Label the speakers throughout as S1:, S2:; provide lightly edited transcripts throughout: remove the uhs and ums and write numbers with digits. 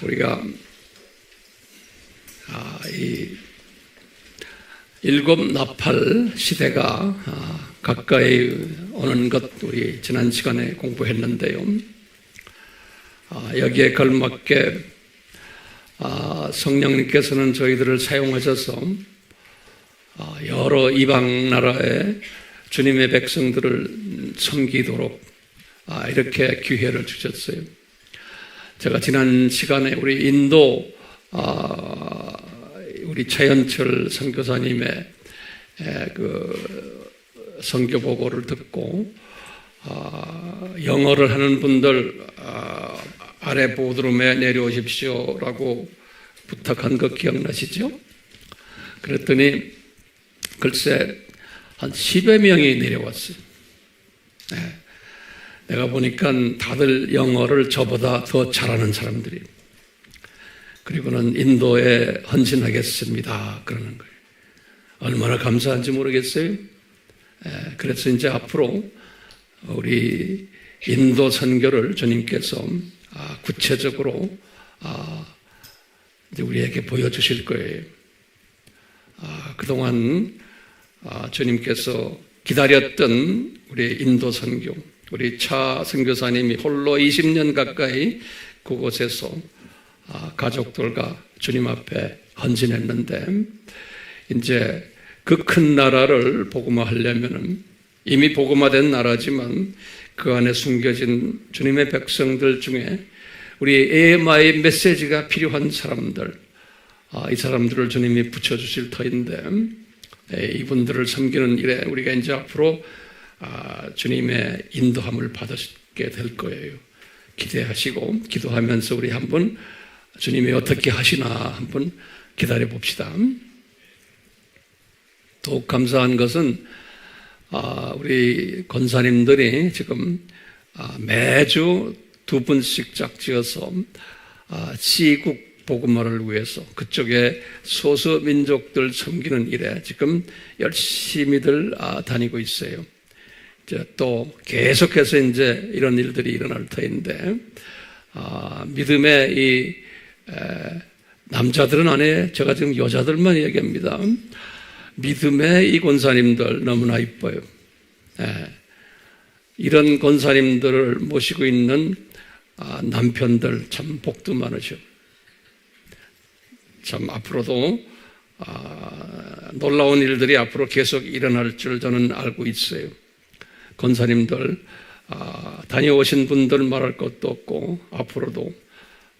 S1: 우리가 이 일곱 나팔 시대가 가까이 오는 것 우리 지난 시간에 공부했는데요. 여기에 걸맞게 성령님께서는 저희들을 사용하셔서 여러 이방 나라의 주님의 백성들을 섬기도록 이렇게 기회를 주셨어요. 제가 지난 시간에 우리 인도 우리 차현철 선교사님의 그 선교 보고를 듣고 영어를 하는 분들 아래 보드룸에 내려오십시오라고 부탁한 거 기억나시죠? 그랬더니 글쎄 한 10여 명이 내려왔어요. 내가 보니까 다들 영어를 저보다 더 잘하는 사람들이에요. 그리고는 인도에 헌신하겠습니다 그러는 거예요. 얼마나 감사한지 모르겠어요. 그래서 이제 앞으로 우리 인도 선교를 주님께서 구체적으로 이제 우리에게 보여주실 거예요. 그동안 주님께서 기다렸던 우리 인도 선교, 우리 차 선교사님이 홀로 20년 가까이 그곳에서 가족들과 주님 앞에 헌신했는데, 이제 그 큰 나라를 복음화하려면은 이미 복음화된 나라지만 그 안에 숨겨진 주님의 백성들 중에 우리 AMI 메시지가 필요한 사람들, 이 사람들을 주님이 붙여주실 터인데, 이분들을 섬기는 일에 우리가 이제 앞으로 주님의 인도함을 받게 될 거예요. 기대하시고 기도하면서 우리 한번 주님이 어떻게 하시나 한번 기다려 봅시다. 더욱 감사한 것은 우리 권사님들이 지금 매주 2분씩 짝지어서 시국 복음화를 위해서 그쪽에 소수민족들 섬기는 일에 지금 열심히들 다니고 있어요. 이제 또 계속해서 이제 이런 일들이 일어날 터인데, 믿음의 이 남자들은 안 해. 제가 지금 여자들만 얘기합니다. 믿음의 이 권사님들 너무나 이뻐요. 이런 권사님들을 모시고 있는 남편들 참 복도 많으셔. 참 앞으로도 놀라운 일들이 앞으로 계속 일어날 줄 저는 알고 있어요. 권사님들 다녀오신 분들 말할 것도 없고, 앞으로도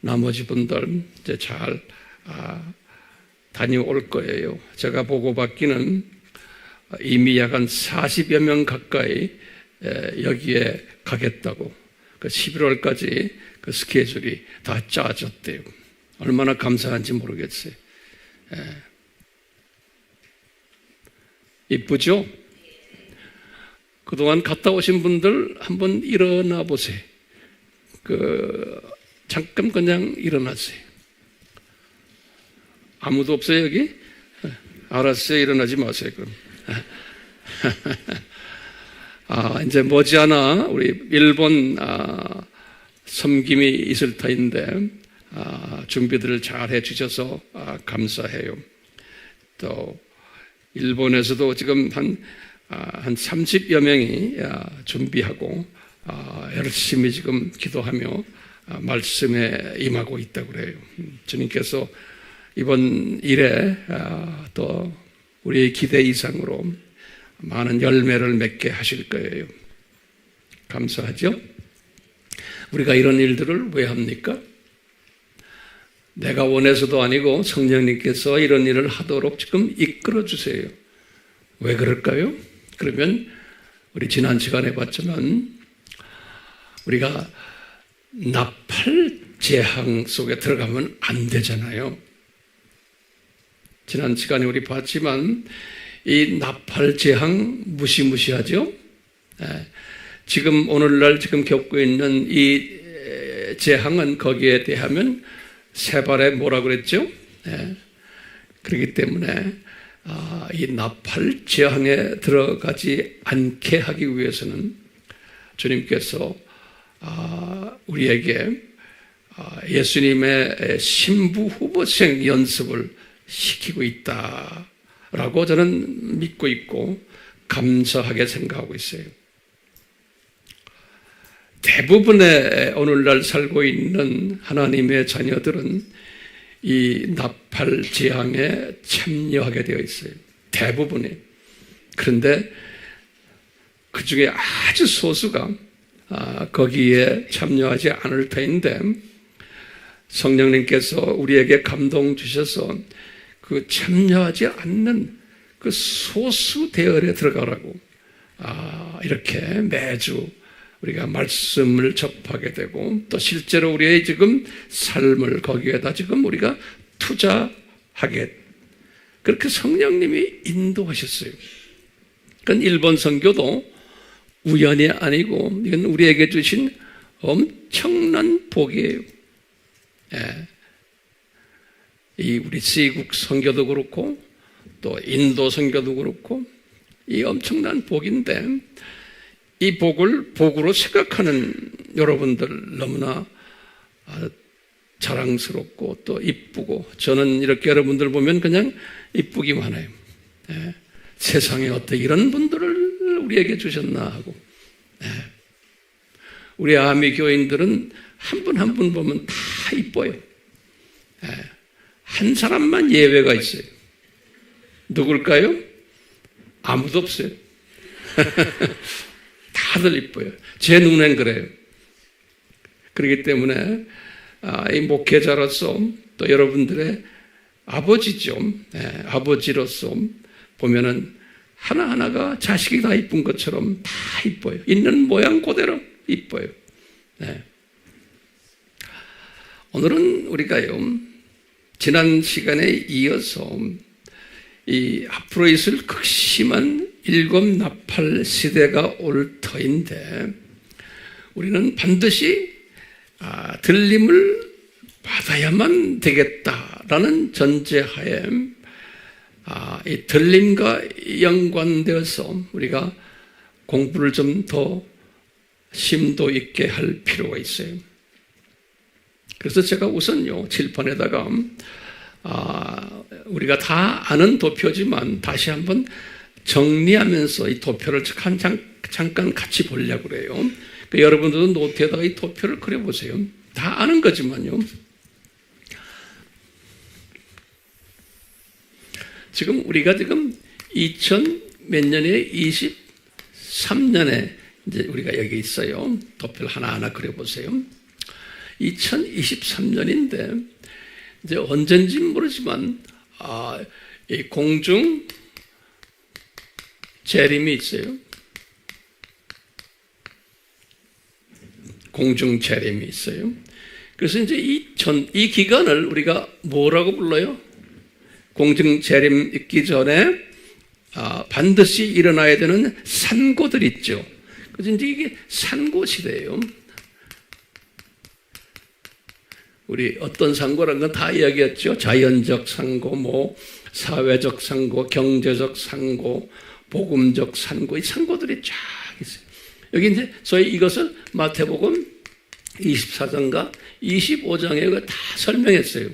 S1: 나머지 분들 이제 잘 다녀올 거예요. 제가 보고받기는 이미 약 한 40여 명 가까이 여기에 가겠다고, 그 11월까지 그 스케줄이 다 짜졌대요. 얼마나 감사한지 모르겠어요. 이쁘죠? 그동안 갔다 오신 분들 한번 일어나 보세요. 잠깐 그냥 일어나세요. 아무도 없어요, 여기? 알았어요. 일어나지 마세요, 그럼. 이제 머지않아 우리 일본 섬김이 있을 터인데, 준비들을 잘 해주셔서 감사해요. 또 일본에서도 지금 한 30여 명이 준비하고 열심히 지금 기도하며 말씀에 임하고 있다고 그래요. 주님께서 이번 일에 또 우리의 기대 이상으로 많은 열매를 맺게 하실 거예요. 감사하죠? 우리가 이런 일들을 왜 합니까? 내가 원해서도 아니고 성령님께서 이런 일을 하도록 지금 이끌어 주세요. 왜 그럴까요? 그러면 우리 지난 시간에 봤지만 우리가 나팔 재앙 속에 들어가면 안 되잖아요. 지난 시간에 우리 봤지만 이 나팔 재앙 무시무시하죠? 지금 오늘날 지금 겪고 있는 이 재앙은 거기에 대하면 세 발에 뭐라 그랬죠? 그렇기 때문에 이 나팔 재앙에 들어가지 않게 하기 위해서는 주님께서 우리에게 예수님의 신부 후보생 연습을 시키고 있다라고 저는 믿고 있고 감사하게 생각하고 있어요. 대부분의 오늘날 살고 있는 하나님의 자녀들은 이 나팔 제항에 참여하게 되어 있어요. 대부분이. 그런데 그 중에 아주 소수가 거기에 참여하지 않을 터인데 성령님께서 우리에게 감동 주셔서 그 참여하지 않는 그 소수 대열에 들어가라고 이렇게 매주 우리가 말씀을 접하게 되고 또 실제로 우리의 지금 삶을 거기에다 지금 우리가 투자하게 그렇게 성령님이 인도하셨어요. 그건 일본 선교도 우연이 아니고 이건 우리에게 주신 엄청난 복이에요. 이 우리 시국 선교도 그렇고 또 인도 선교도 그렇고 이 엄청난 복인데 이 복을 복으로 생각하는 여러분들 너무나 자랑스럽고 또 이쁘고 저는 이렇게 여러분들 보면 그냥 이쁘기만 해요. 세상에 어떻게 이런 분들을 우리에게 주셨나 하고 우리 아미 교인들은 한 분 한 분 보면 다 이뻐요. 한 사람만 예외가 있어요. 누굴까요? 아무도 없어요. 다들 이뻐요. 제 눈엔 그래요. 그렇기 때문에 이 목회자로서 또 여러분들의 아버지죠. 아버지로서 보면은 하나하나가 자식이 다 이쁜 것처럼 다 이뻐요. 있는 모양 그대로 이뻐요. 오늘은 우리가요, 지난 시간에 이어서 이 앞으로 있을 극심한 일곱 나팔 시대가 올 터인데 우리는 반드시 들림을 받아야만 되겠다라는 전제하에 이 들림과 연관되어서 우리가 공부를 좀 더 심도 있게 할 필요가 있어요. 그래서 제가 우선요 칠판에다가 우리가 다 아는 도표지만 다시 한번 정리하면서 이 도표를 잠깐 같이 보려고 그래요. 그러니까 여러분들도 노트에다가 이 도표를 그려보세요. 다 아는 거지만요. 지금 우리가 지금 2000 몇 년에 23년에 이제 우리가 여기 있어요. 도표를 하나하나 그려보세요. 2023년인데 이제 언젠지 모르지만 이 공중 재림이 있어요. 공중 재림이 있어요. 그래서 이제 이 기간을 우리가 뭐라고 불러요? 공중 재림 있기 전에 반드시 일어나야 되는 산고들 있죠. 그래서 이제 이게 산고 시대예요. 우리 어떤 산고라는 건 다 이야기했죠. 자연적 산고, 뭐 사회적 산고, 경제적 산고, 복음적 산고, 이 산고들이 쫙 있어요. 여기 이제 소위 이것을 마태복음 24장과 25장에 다 설명했어요.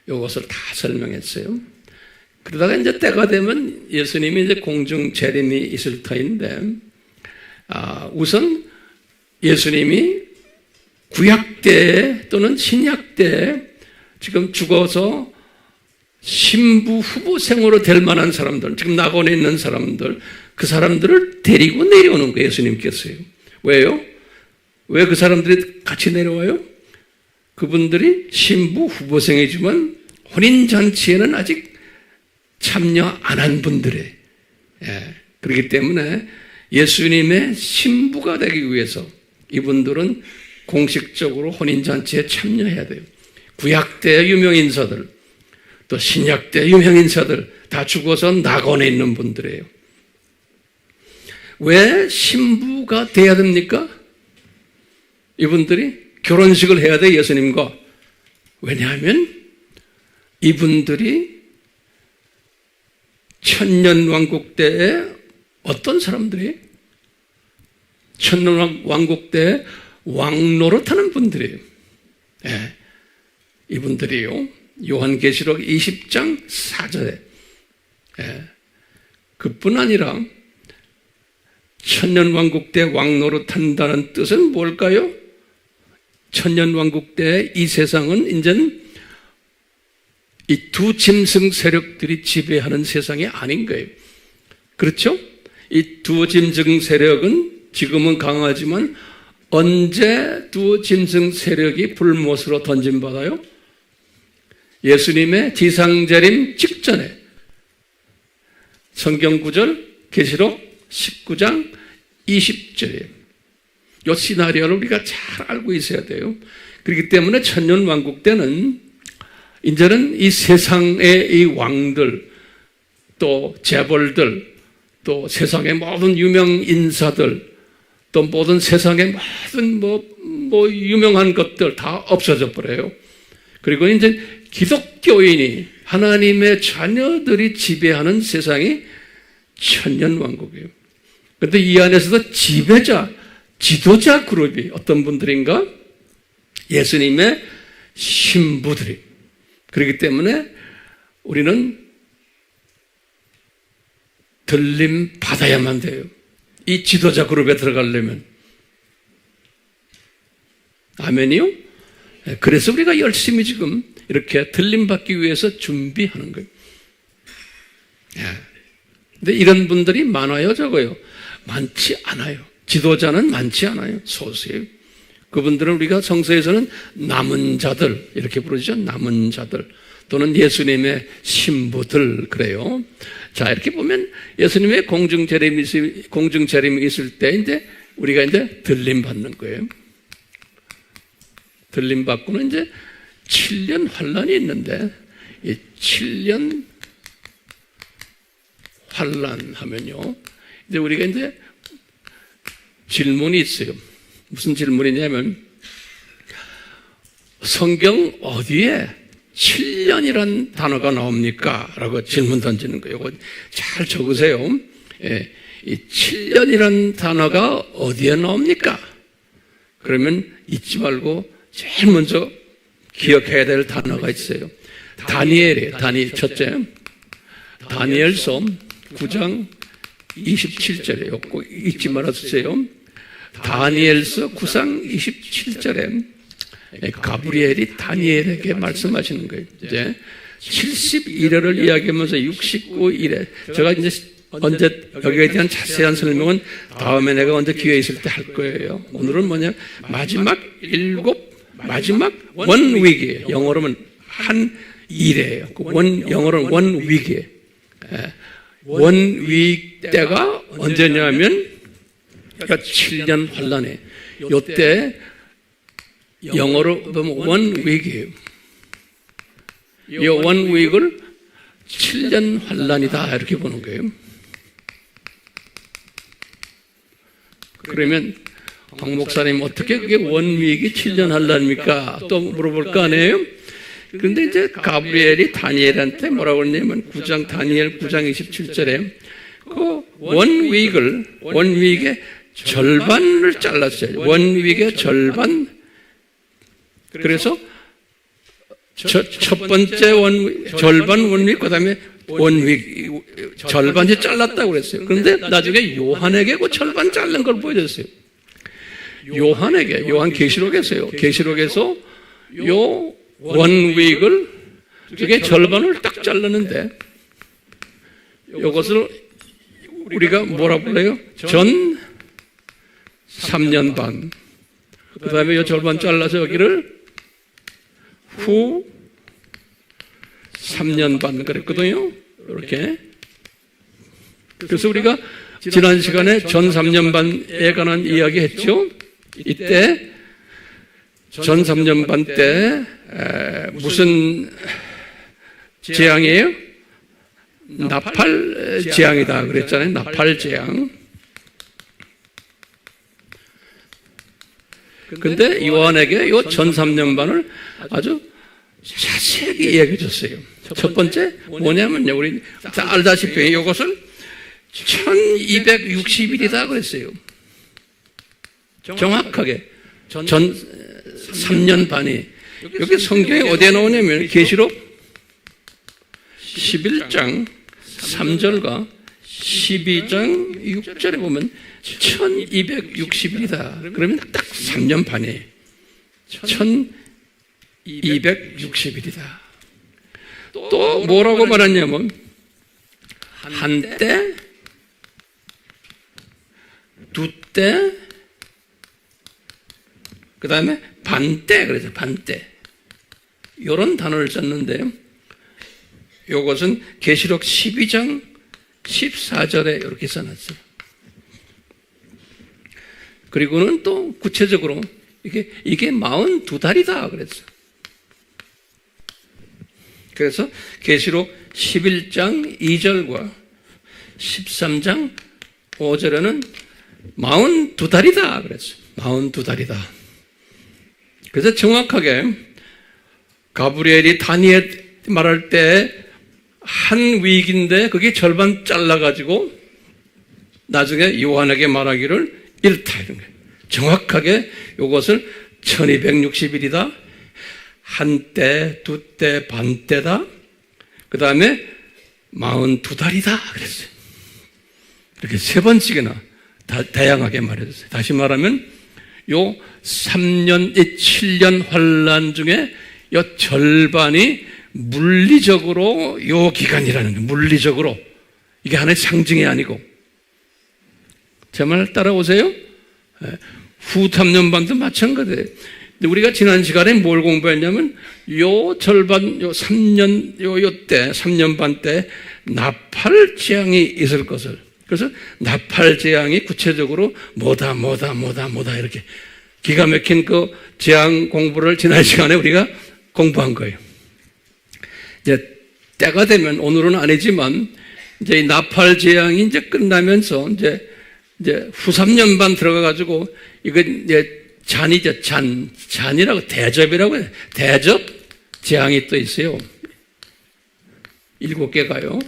S1: 이것을 다 설명했어요. 그러다가 이제 때가 되면 예수님이 이제 공중 재림이 있을 터인데, 우선 예수님이 구약 때 또는 신약 때 지금 죽어서 신부 후보생으로 될 만한 사람들, 지금 낙원에 있는 사람들, 그 사람들을 데리고 내려오는 거예요, 예수님께서요. 왜요? 왜 그 사람들이 같이 내려와요? 그분들이 신부 후보생이지만 혼인잔치에는 아직 참여 안 한 분들이에요. 그렇기 때문에 예수님의 신부가 되기 위해서 이분들은 공식적으로 혼인잔치에 참여해야 돼요. 구약 때 유명인사들, 또 신약 때 유명인사들 다 죽어서 낙원에 있는 분들이에요. 왜 신부가 돼야 됩니까? 이분들이 결혼식을 해야 돼, 예수님과. 왜냐하면 이분들이 천년왕국 때에 어떤 사람들이 천년왕국 때 왕노릇하는 분들이에요. 이분들이요. 요한계시록 20장 4절에 그뿐 아니라 천년왕국 때 왕노릇한다는 뜻은 뭘까요? 천년왕국 때 이 세상은 이제는 이 두 짐승 세력들이 지배하는 세상이 아닌 거예요. 그렇죠? 이 두 짐승 세력은 지금은 강하지만 언제 두 짐승 세력이 불못으로 던짐받아요? 예수님의 지상재림 직전에. 성경 구절 계시록 19장 20절이에요. 이 시나리오를 우리가 잘 알고 있어야 돼요. 그렇기 때문에 천년왕국 때는 이제는 이 세상의 이 왕들, 또 재벌들, 또 세상의 모든 유명 인사들, 또 모든 세상의 모든 유명한 것들 다 없어져 버려요. 그리고 이제 기독교인이 하나님의 자녀들이 지배하는 세상이 천년왕국이에요. 그런데 이 안에서도 지배자, 지도자 그룹이 어떤 분들인가? 예수님의 신부들이. 그렇기 때문에 우리는 들림 받아야만 돼요. 이 지도자 그룹에 들어가려면. 아멘이요? 그래서 우리가 열심히 지금 이렇게 들림 받기 위해서 준비하는 거예요. 근데 이런 분들이 많아요, 적어요? 많지 않아요. 지도자는 많지 않아요. 소수예요. 그분들은 우리가 성서에서는 남은 자들 이렇게 부르죠. 남은 자들 또는 예수님의 신부들 그래요. 자, 이렇게 보면 예수님의 공중 재림이 있을 때 이제 우리가 이제 들림 받는 거예요. 들림 받고는 이제 7년 환란이 있는데 이 7년 환란 하면요. 이제 우리가 이제 질문이 있어요. 무슨 질문이냐면 성경 어디에 7년이란 단어가 나옵니까? 라고 질문 던지는 거예요. 이거 잘 적으세요. 이 7년이란 단어가 어디에 나옵니까? 그러면 잊지 말고 제일 먼저 기억해야 될 단어가 있어요. 다니엘이에요. 첫째. 다니엘서 9장 27절이에요. 꼭 잊지 말아주세요. 다니엘서 9장 27절에 가브리엘이 다니엘에게 말씀하시는 거예요. 이제 71회를 이야기하면서 69일에 제가 이제 언제 여기에 대한 자세한 설명은 다음에 내가 언제 기회 있을 때 할 거예요. 오늘은 뭐냐? 마지막 원 위기예요. 영어로는 한 일이에요. 영어로는 원 위기예요. 원 위기 때가 언제냐면 7년 환란에 요때 영어로 보면 원 위기예요. 이 원 위기를 7년 환란이다 이렇게 보는 거예요. 그러면 박 목사님 어떻게 그게 원 위기 7년 환란입니까? 또 물어볼 거 아니에요? 그런데 이제 가브리엘이 다니엘한테 뭐라고 그러냐면 다니엘 9장 27절에 그 원 위기의 절반을 잘랐어요. 원 위기의 절반. 그래서 첫 번째 절반 원위기, 그 다음에 원위기, 절반이 잘랐다고 그랬어요. 그런데 나중에 요한에게 그 절반 자른 걸 보여줬어요. 요한 계시록에서요. 계시록에서 요 원위기를 그게 절반을 딱 잘랐는데 이것을 우리가 뭐라 불러요? 전 3년 반. 그 다음에 이 절반 잘라서 여기를 후 3년 반 그랬거든요. 이렇게. 그래서 우리가 지난 시간에 전 3년 반에 관한 이야기 했죠. 이때 전 3년 반 때 무슨 재앙이에요? 나팔 재앙이다 그랬잖아요. 나팔 재앙. 근데 요한에게 요 전 3년 반을 아주 자세하게 이야기해 줬어요. 첫 번째 뭐냐면요. 우리 다 알다시피 이것을 1260일이다 그랬어요. 정확하게 전 3년 반이 여기 성경에 어디에 나오냐면 계시록 11장 3절과 12장 6절에 보면 1260일이다. 그러면 딱 3년 반이에요. 1260일이다. 또 뭐라고 말했냐면 한때, 두때, 그 다음에 반때, 그래서 반때. 이런 단어를 썼는데 이것은 계시록 12장 14절에 이렇게 써놨어요. 그리고는 또 구체적으로 이게 42달이다 그랬어요. 그래서 계시록 11장 2절과 13장 5절에는 42달이다 그랬어요. 42달이다. 그래서 정확하게 가브리엘이 다니엘 말할 때 한 위기인데 그게 절반 잘라가지고 나중에 요한에게 말하기를 이렇다 이런 거예요. 정확하게 이것을 1260일이다. 한때, 두때, 반때다. 그 다음에 42달이다 그랬어요. 이렇게 세 번씩이나 다양하게 말해줬어요. 다시 말하면 요 3년, 7년 환란 중에 요 절반이 물리적으로 요 기간이라는 거예요. 물리적으로. 이게 하나의 상징이 아니고. 제 말 따라오세요? 후 3년반도 마찬가지예요. 우리가 지난 시간에 뭘 공부했냐면 요 절반, 요 3년, 요때 3년 반 때 나팔 재앙이 있을 것을. 그래서 나팔 재앙이 구체적으로 뭐다 이렇게 기가 막힌 그 재앙 공부를 지난 시간에 우리가 공부한 거예요. 이제 때가 되면 오늘은 아니지만 이제 이 나팔 재앙이 이제 끝나면서 이제 후 3년 반 들어가가지고 이건 이제 잔이죠. 잔이라고 대접이라고 해요. 대접 재앙이 또 있어요. 7개가요.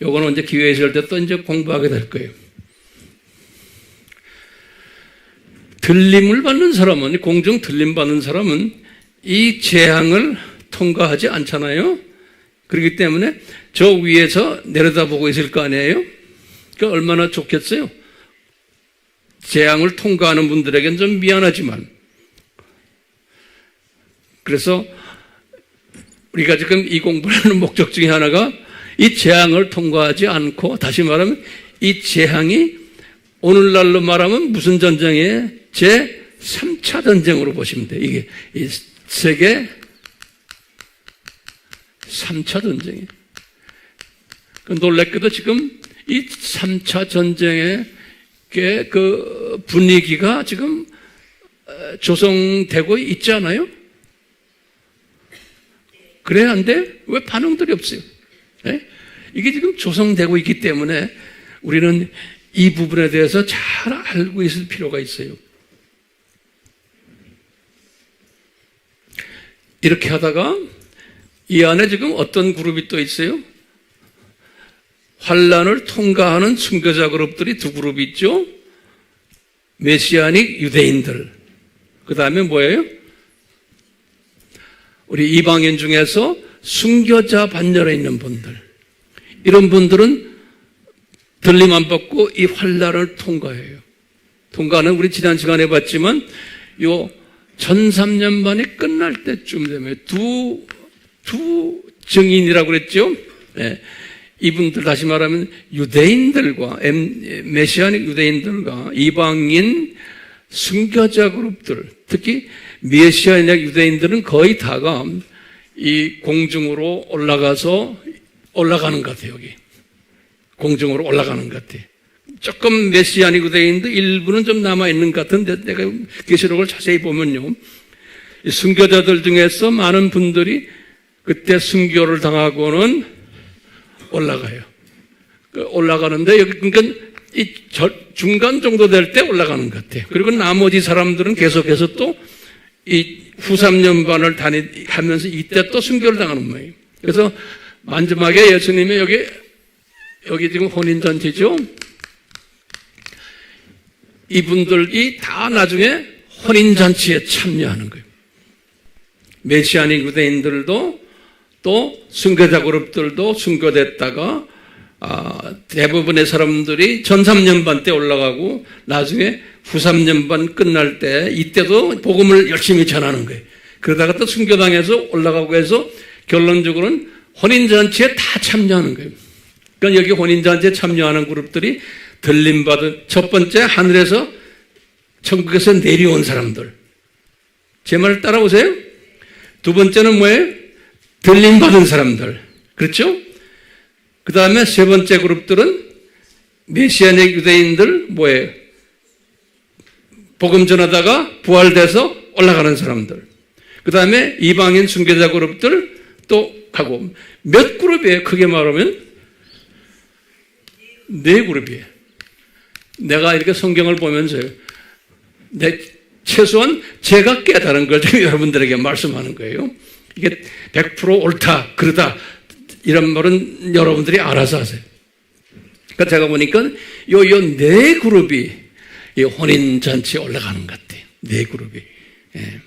S1: 요거는 이제 기회 있을 때 또 이제 공부하게 될 거예요. 들림을 받는 사람은, 공중 들림 받는 사람은 이 재앙을 통과하지 않잖아요. 그렇기 때문에 저 위에서 내려다보고 있을 거 아니에요? 그러니까 얼마나 좋겠어요? 재앙을 통과하는 분들에게는 좀 미안하지만. 그래서 우리가 지금 이 공부를 하는 목적 중에 하나가 이 재앙을 통과하지 않고, 다시 말하면 이 재앙이 오늘날로 말하면 무슨 전쟁이에요? 제3차 전쟁으로 보시면 돼요. 이게 이 세계 3차 전쟁이에요. 놀랍게도 지금 이 3차 전쟁의 그 분위기가 지금 조성되고 있지 않아요? 그래 안 돼? 왜 반응들이 없어요? 네? 이게 지금 조성되고 있기 때문에 우리는 이 부분에 대해서 잘 알고 있을 필요가 있어요. 이렇게 하다가 이 안에 지금 어떤 그룹이 또 있어요? 환란을 통과하는 순교자 그룹들이 두 그룹이 있죠. 메시아닉 유대인들. 그 다음에 뭐예요? 우리 이방인 중에서 순교자 반열에 있는 분들. 이런 분들은 들림 안 받고 이 환란을 통과해요. 통과는 우리 지난 시간에 봤지만 요 1003년 만에 끝날 때쯤 되면 두 증인이라고 그랬죠. 네. 이분들 다시 말하면 유대인들과 메시아닉 유대인들과 이방인 순교자 그룹들, 특히 메시아닉 유대인들은 거의 다가 이 공중으로 올라가는 것 같아요. 여기 공중으로 올라가는 것 같아요. 조금 메시아닉 유대인들 일부는 좀 남아있는 것 같은데 내가 계시록을 자세히 보면요, 이 순교자들 중에서 많은 분들이 그때 순교를 당하고는 올라가요. 올라가는데 여기 그러니까 이 중간 정도 될 때 올라가는 것 같아요. 그리고 나머지 사람들은 계속해서 또 이 후 3년 반을 하면서 이때 또 순교를 당하는 모양이에요. 그래서 마지막에 예수님이 여기 지금 혼인잔치죠. 이분들이 다 나중에 혼인잔치에 참여하는 거예요. 메시아닉 유대인들도 또 순교자 그룹들도 순교됐다가 대부분의 사람들이 전 3년반 때 올라가고 나중에 후 3년반 끝날 때 이때도 복음을 열심히 전하는 거예요. 그러다가 또 순교당해서 올라가고 해서 결론적으로는 혼인잔치에 다 참여하는 거예요. 그러니까 여기 혼인잔치에 참여하는 그룹들이 들림받은 첫 번째 하늘에서 천국에서 내려온 사람들. 제 말을 따라오세요. 두 번째는 뭐예요? 들림받은 사람들. 그렇죠? 그 다음에 세 번째 그룹들은 메시아닉 유대인들 뭐예요? 복음 전하다가 부활돼서 올라가는 사람들. 그 다음에 이방인 순교자 그룹들 또 하고 몇 그룹이에요? 크게 말하면 네 그룹이에요. 내가 이렇게 성경을 보면서요. 최소한 제가 깨달은 걸 여러분들에게 말씀하는 거예요. 이게 100% 옳다, 그러다 이런 말은 여러분들이 알아서 하세요. 그러니까 제가 보니까 요 네 그룹이 이 혼인잔치에 올라가는 것 같아요. 네 그룹이. 예.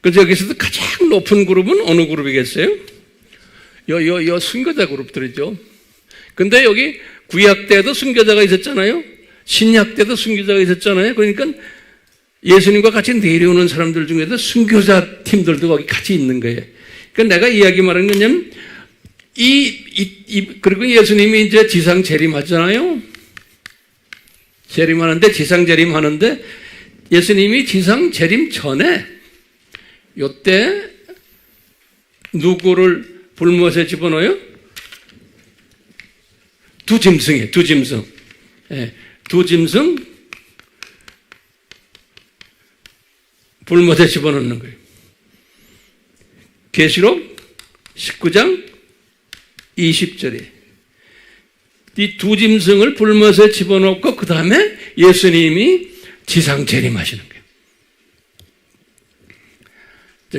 S1: 그래서 여기서도 가장 높은 그룹은 어느 그룹이겠어요? 요 순교자 그룹들이죠. 근데 여기 구약 때도 순교자가 있었잖아요. 신약 때도 순교자가 있었잖아요. 그러니까 예수님과 같이 내려오는 사람들 중에도 순교자 팀들도 거기 같이 있는 거예요. 그러니까 내가 이야기 말하는 건 뭐냐면 그리고 예수님이 이제 지상 재림하잖아요. 재림하는데 지상 재림하는데 예수님이 지상 재림 전에 요때 누구를 불못에 집어넣어요? 두 짐승이에요. 두 짐승. 예, 두 짐승 불못에 집어넣는 거예요. 계시록 19장 20절에 이 두 짐승을 불못에 집어넣고 그 다음에 예수님이 지상 재림하시는 거예요.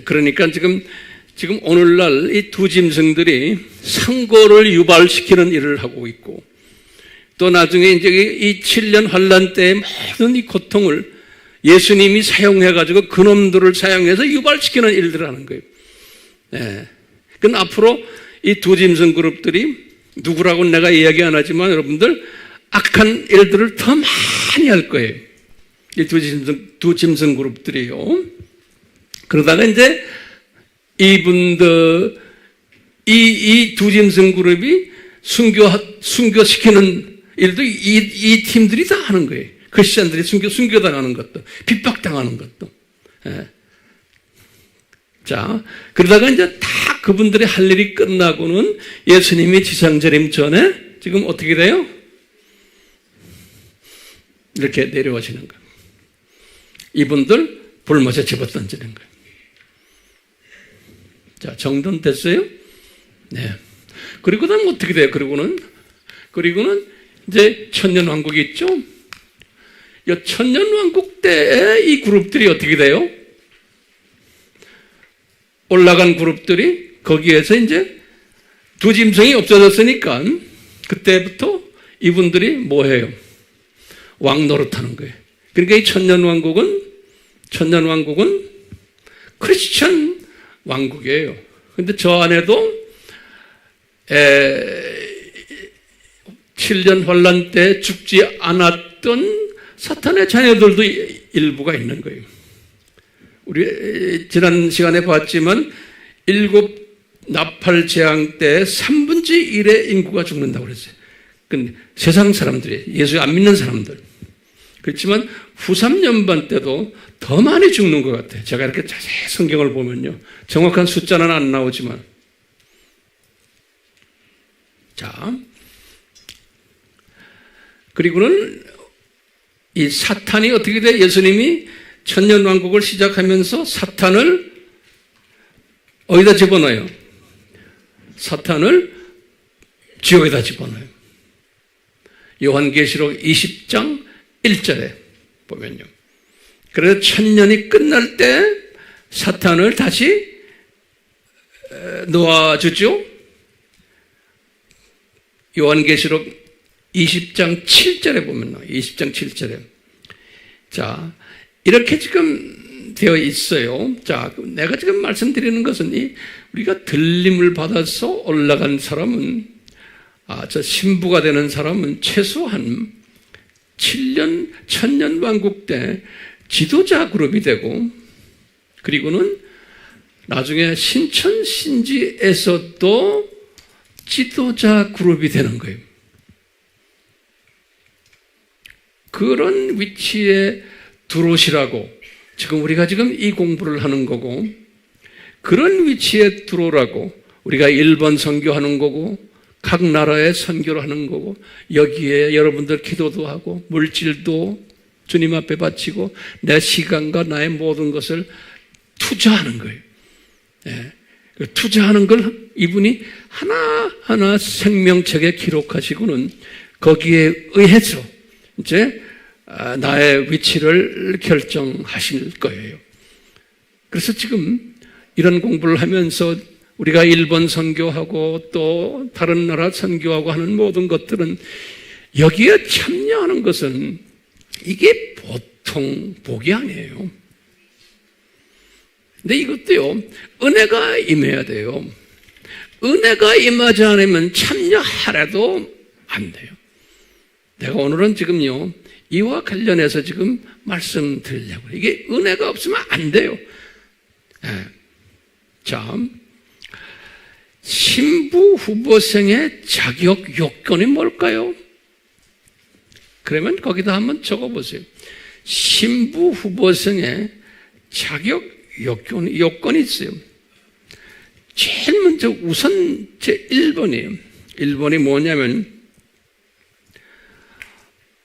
S1: 그러니까 지금 오늘날 이 두 짐승들이 상고를 유발시키는 일을 하고 있고 또 나중에 이제 이 7년 환란 때의 모든 이 고통을 예수님이 사용해가지고 그놈들을 사용해서 유발시키는 일들을 하는 거예요. 예. 그럼 앞으로 이 두 짐승 그룹들이 누구라고는 내가 이야기 안 하지만 여러분들 악한 일들을 더 많이 할 거예요. 이 두 짐승 그룹들이요. 그러다가 이제 이분들, 이 두 짐승 그룹이 순교시키는 일도 이 팀들이 다 하는 거예요. 크리스찬들이 순교당하는 것도, 핍박당하는 것도. 예. 자, 그러다가 이제 다 그분들의 할 일이 끝나고는 예수님이 지상재림 전에 지금 어떻게 돼요? 이렇게 내려오시는 거예요. 이분들 불못에 집어던지는 거예요. 자, 정돈됐어요? 네. 그리고 다음 어떻게 돼요? 그리고는 이제 천년왕국이 있죠? 이 천년왕국 때 이 그룹들이 어떻게 돼요? 올라간 그룹들이 거기에서 이제 두 짐승이 없어졌으니까 그때부터 이분들이 뭐 해요? 왕 노릇하는 거예요. 그러니까 이 천년왕국은 크리스천 왕국이에요. 근데 저 안에도 7년 환란 때 죽지 않았던 사탄의 자녀들도 일부가 있는 거예요. 우리 지난 시간에 봤지만 7 나팔 재앙 때 3분의 1의 인구가 죽는다고 그랬어요. 근데 세상 사람들이, 예수 안 믿는 사람들. 그렇지만 후 3년반 때도 더 많이 죽는 것 같아요. 제가 이렇게 자세히 성경을 보면요. 정확한 숫자는 안 나오지만. 자. 그리고는 이 사탄이 어떻게 돼? 예수님이 천년왕국을 시작하면서 사탄을 어디다 집어넣어요? 사탄을 지옥에다 집어넣어요. 요한계시록 20장 1절에 보면요. 그래서 천년이 끝날 때 사탄을 다시 놓아주죠. 요한계시록 20장 7절에 보면 20장 7절에 자, 이렇게 지금 되어 있어요. 자, 내가 지금 말씀드리는 것은 우리가 들림을 받아서 올라간 사람은, 저 신부가 되는 사람은 최소한 7년, 천년왕국 때 지도자 그룹이 되고, 그리고는 나중에 신천신지에서도 지도자 그룹이 되는 거예요. 그런 위치에 들어오시라고 지금 우리가 지금 이 공부를 하는 거고, 그런 위치에 들어오라고 우리가 일본 선교하는 거고, 각 나라에 선교를 하는 거고, 여기에 여러분들 기도도 하고 물질도 주님 앞에 바치고 내 시간과 나의 모든 것을 투자하는 거예요. 예. 투자하는 걸 이분이 하나하나 생명책에 기록하시고는 거기에 의해서 이제 나의 위치를 결정하실 거예요. 그래서 지금 이런 공부를 하면서 우리가 일본 선교하고 또 다른 나라 선교하고 하는 모든 것들은 여기에 참여하는 것은 이게 보통 복이 아니에요. 근데 이것도요, 은혜가 임해야 돼요. 은혜가 임하지 않으면 참여하라도 안 돼요. 내가 오늘은 지금요, 이와 관련해서 지금 말씀드리려고 해요. 이게 은혜가 없으면 안 돼요. 네. 자, 신부 후보생의 자격 요건이 뭘까요? 그러면 거기다 한번 적어보세요. 신부 후보생의 자격 요건이 있어요. 제일 먼저 우선 제 1번이에요. 1번이 뭐냐면,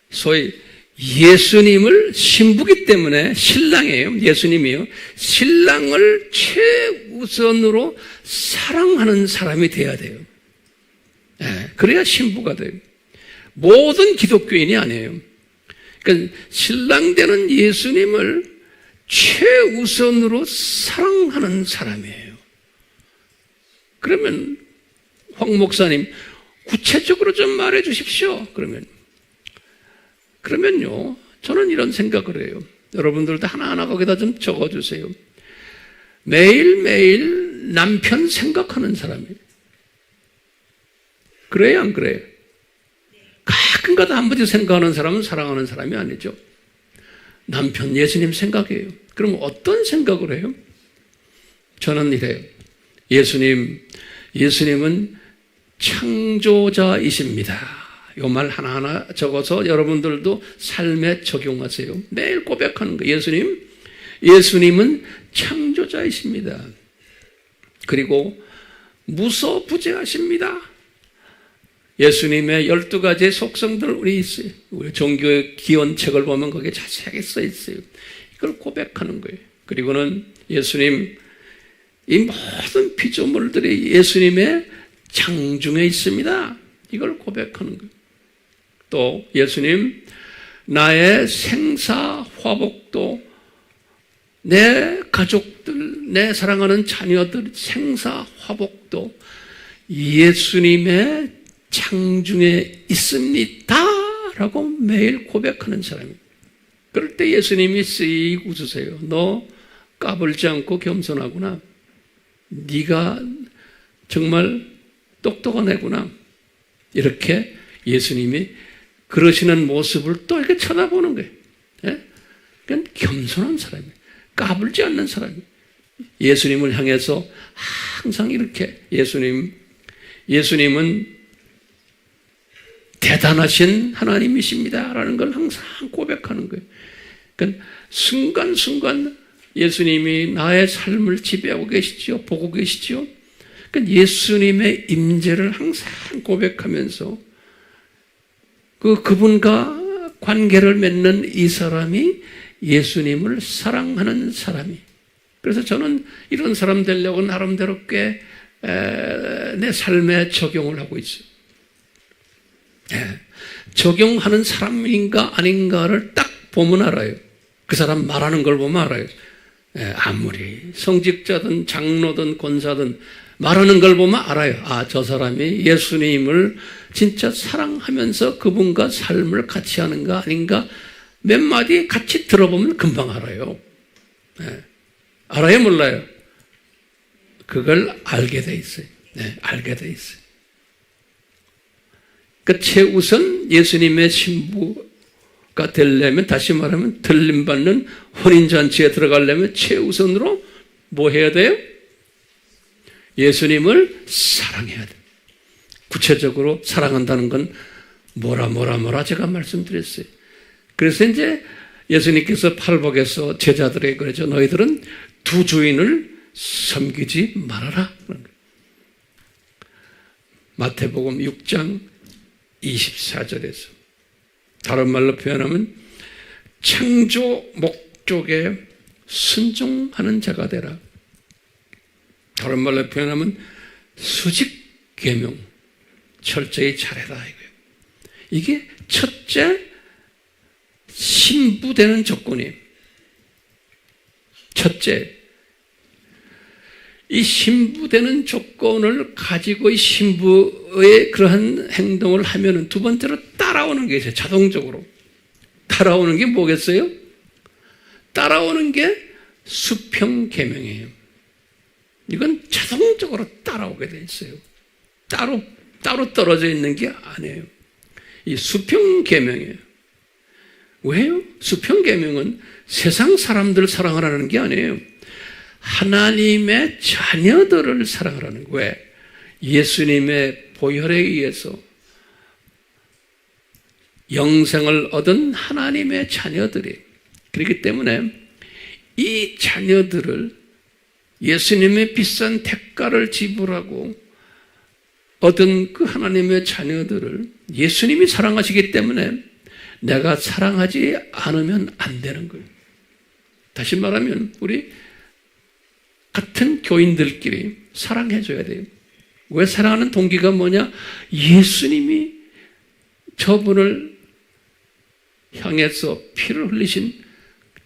S1: 소위 예수님을 신부기 때문에 신랑이에요. 예수님이요. 신랑을 최우선으로 사랑하는 사람이 돼야 돼요. 네, 그래야 신부가 돼요. 모든 기독교인이 아니에요. 그러니까 신랑 되는 예수님을 최우선으로 사랑하는 사람이에요. 그러면 황 목사님 구체적으로 좀 말해 주십시오. 그러면요, 저는 이런 생각을 해요. 여러분들도 하나하나 거기다 좀 적어주세요. 매일매일 남편 생각하는 사람이에요. 그래요, 안 그래요? 가끔가다 한 번씩 생각하는 사람은 사랑하는 사람이 아니죠. 남편 예수님 생각해요. 그럼 어떤 생각을 해요? 저는 이래요. 예수님은 창조자이십니다. 이 말 하나하나 적어서 여러분들도 삶에 적용하세요. 매일 고백하는 거예요. 예수님은 창조자이십니다. 그리고 무소부재하십니다. 예수님의 12가지의 속성들 우리 있어요. 우리 종교의 기원책을 보면 거기에 자세하게 써 있어요. 이걸 고백하는 거예요. 그리고는 예수님, 이 모든 피조물들이 예수님의 장중에 있습니다. 이걸 고백하는 거예요. 또 예수님, 나의 생사화복도, 내 가족들, 내 사랑하는 자녀들 생사화복도 예수님의 장중에 있습니다 라고 매일 고백하는 사람이에요. 그럴 때 예수님이 씩 웃으세요. 너 까불지 않고 겸손하구나. 네가 정말 똑똑한 애구나. 이렇게 예수님이 그러시는 모습을 또 이렇게 쳐다보는 거예요. 예? 그러니까 겸손한 사람이에요. 까불지 않는 사람이에요. 예수님을 향해서 항상 이렇게 예수님은 대단하신 하나님이십니다라는 걸 항상 고백하는 거예요. 그러니까 순간순간 예수님이 나의 삶을 지배하고 계시죠. 보고 계시죠. 그러니까 예수님의 임재를 항상 고백하면서 그분과 관계를 맺는 이 사람이 예수님을 사랑하는 사람이. 그래서 저는 이런 사람 되려고 나름대로 꽤 내 삶에 적용을 하고 있어요. 적용하는 사람인가 아닌가를 딱 보면 알아요. 그 사람 말하는 걸 보면 알아요. 아무리 성직자든 장로든 권사든 말하는 걸 보면 알아요. 저 사람이 예수님을 진짜 사랑하면서 그분과 삶을 같이 하는가 아닌가 몇 마디 같이 들어보면 금방 알아요. 네. 알아요, 몰라요? 그걸 알게 돼 있어요. 네, 알게 돼 있어요. 그 최우선 예수님의 신부가 되려면, 다시 말하면 들림받는 혼인잔치에 들어가려면 최우선으로 뭐 해야 돼요? 예수님을 사랑해야 돼요. 구체적으로 사랑한다는 건 뭐라 제가 말씀드렸어요. 그래서 이제 예수님께서 팔복에서 제자들에게 그러죠. 너희들은 두 주인을 섬기지 말아라. 마태복음 6장 24절에서 다른 말로 표현하면 창조 목적에 순종하는 자가 되라. 다른 말로 표현하면 수직 계명 철저히 잘해라 이거예요. 이게 첫째 신부되는 조건이에요. 첫째, 이 신부되는 조건을 가지고 이 신부의 그러한 행동을 하면은 두 번째로 따라오는 게 있어요. 자동적으로. 따라오는 게 뭐겠어요? 따라오는 게 수평계명이에요. 이건 자동적으로 따라오게 돼 있어요. 따로 떨어져 있는 게 아니에요. 이 수평계명이에요. 왜요? 수평계명은 세상 사람들을 사랑하라는 게 아니에요. 하나님의 자녀들을 사랑하라는 거예요. 왜? 예수님의 보혈에 의해서 영생을 얻은 하나님의 자녀들이, 그렇기 때문에 이 자녀들을 예수님의 비싼 대가를 지불하고 얻은 그 하나님의 자녀들을 예수님이 사랑하시기 때문에 내가 사랑하지 않으면 안 되는 거예요. 다시 말하면 우리 같은 교인들끼리 사랑해줘야 돼요. 왜 사랑하는 동기가 뭐냐? 예수님이 저분을 향해서 피를 흘리신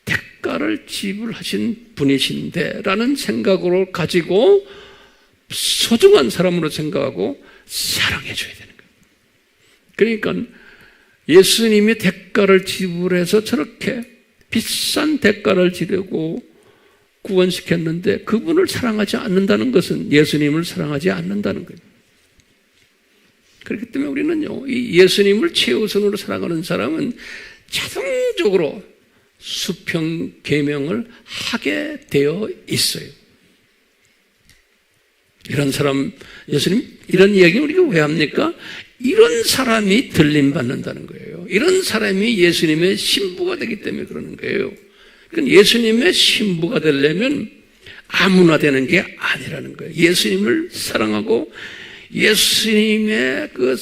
S1: 대가를 지불하신 분이신데 라는 생각으로 가지고 소중한 사람으로 생각하고 사랑해줘야 되는 거예요. 그러니까 예수님이 대가를 지불해서 저렇게 비싼 대가를 지르고 구원시켰는데 그분을 사랑하지 않는다는 것은 예수님을 사랑하지 않는다는 거예요. 그렇기 때문에 우리는요, 이 예수님을 최우선으로 사랑하는 사람은 자동적으로 수평 계명을 하게 되어 있어요. 이런 사람, 예수님 이런 이야기는 우리가 왜 합니까? 이런 사람이 들림받는다는 거예요. 이런 사람이 예수님의 신부가 되기 때문에 그러는 거예요. 그러니까 예수님의 신부가 되려면 아무나 되는 게 아니라는 거예요. 예수님을 사랑하고 예수님의 그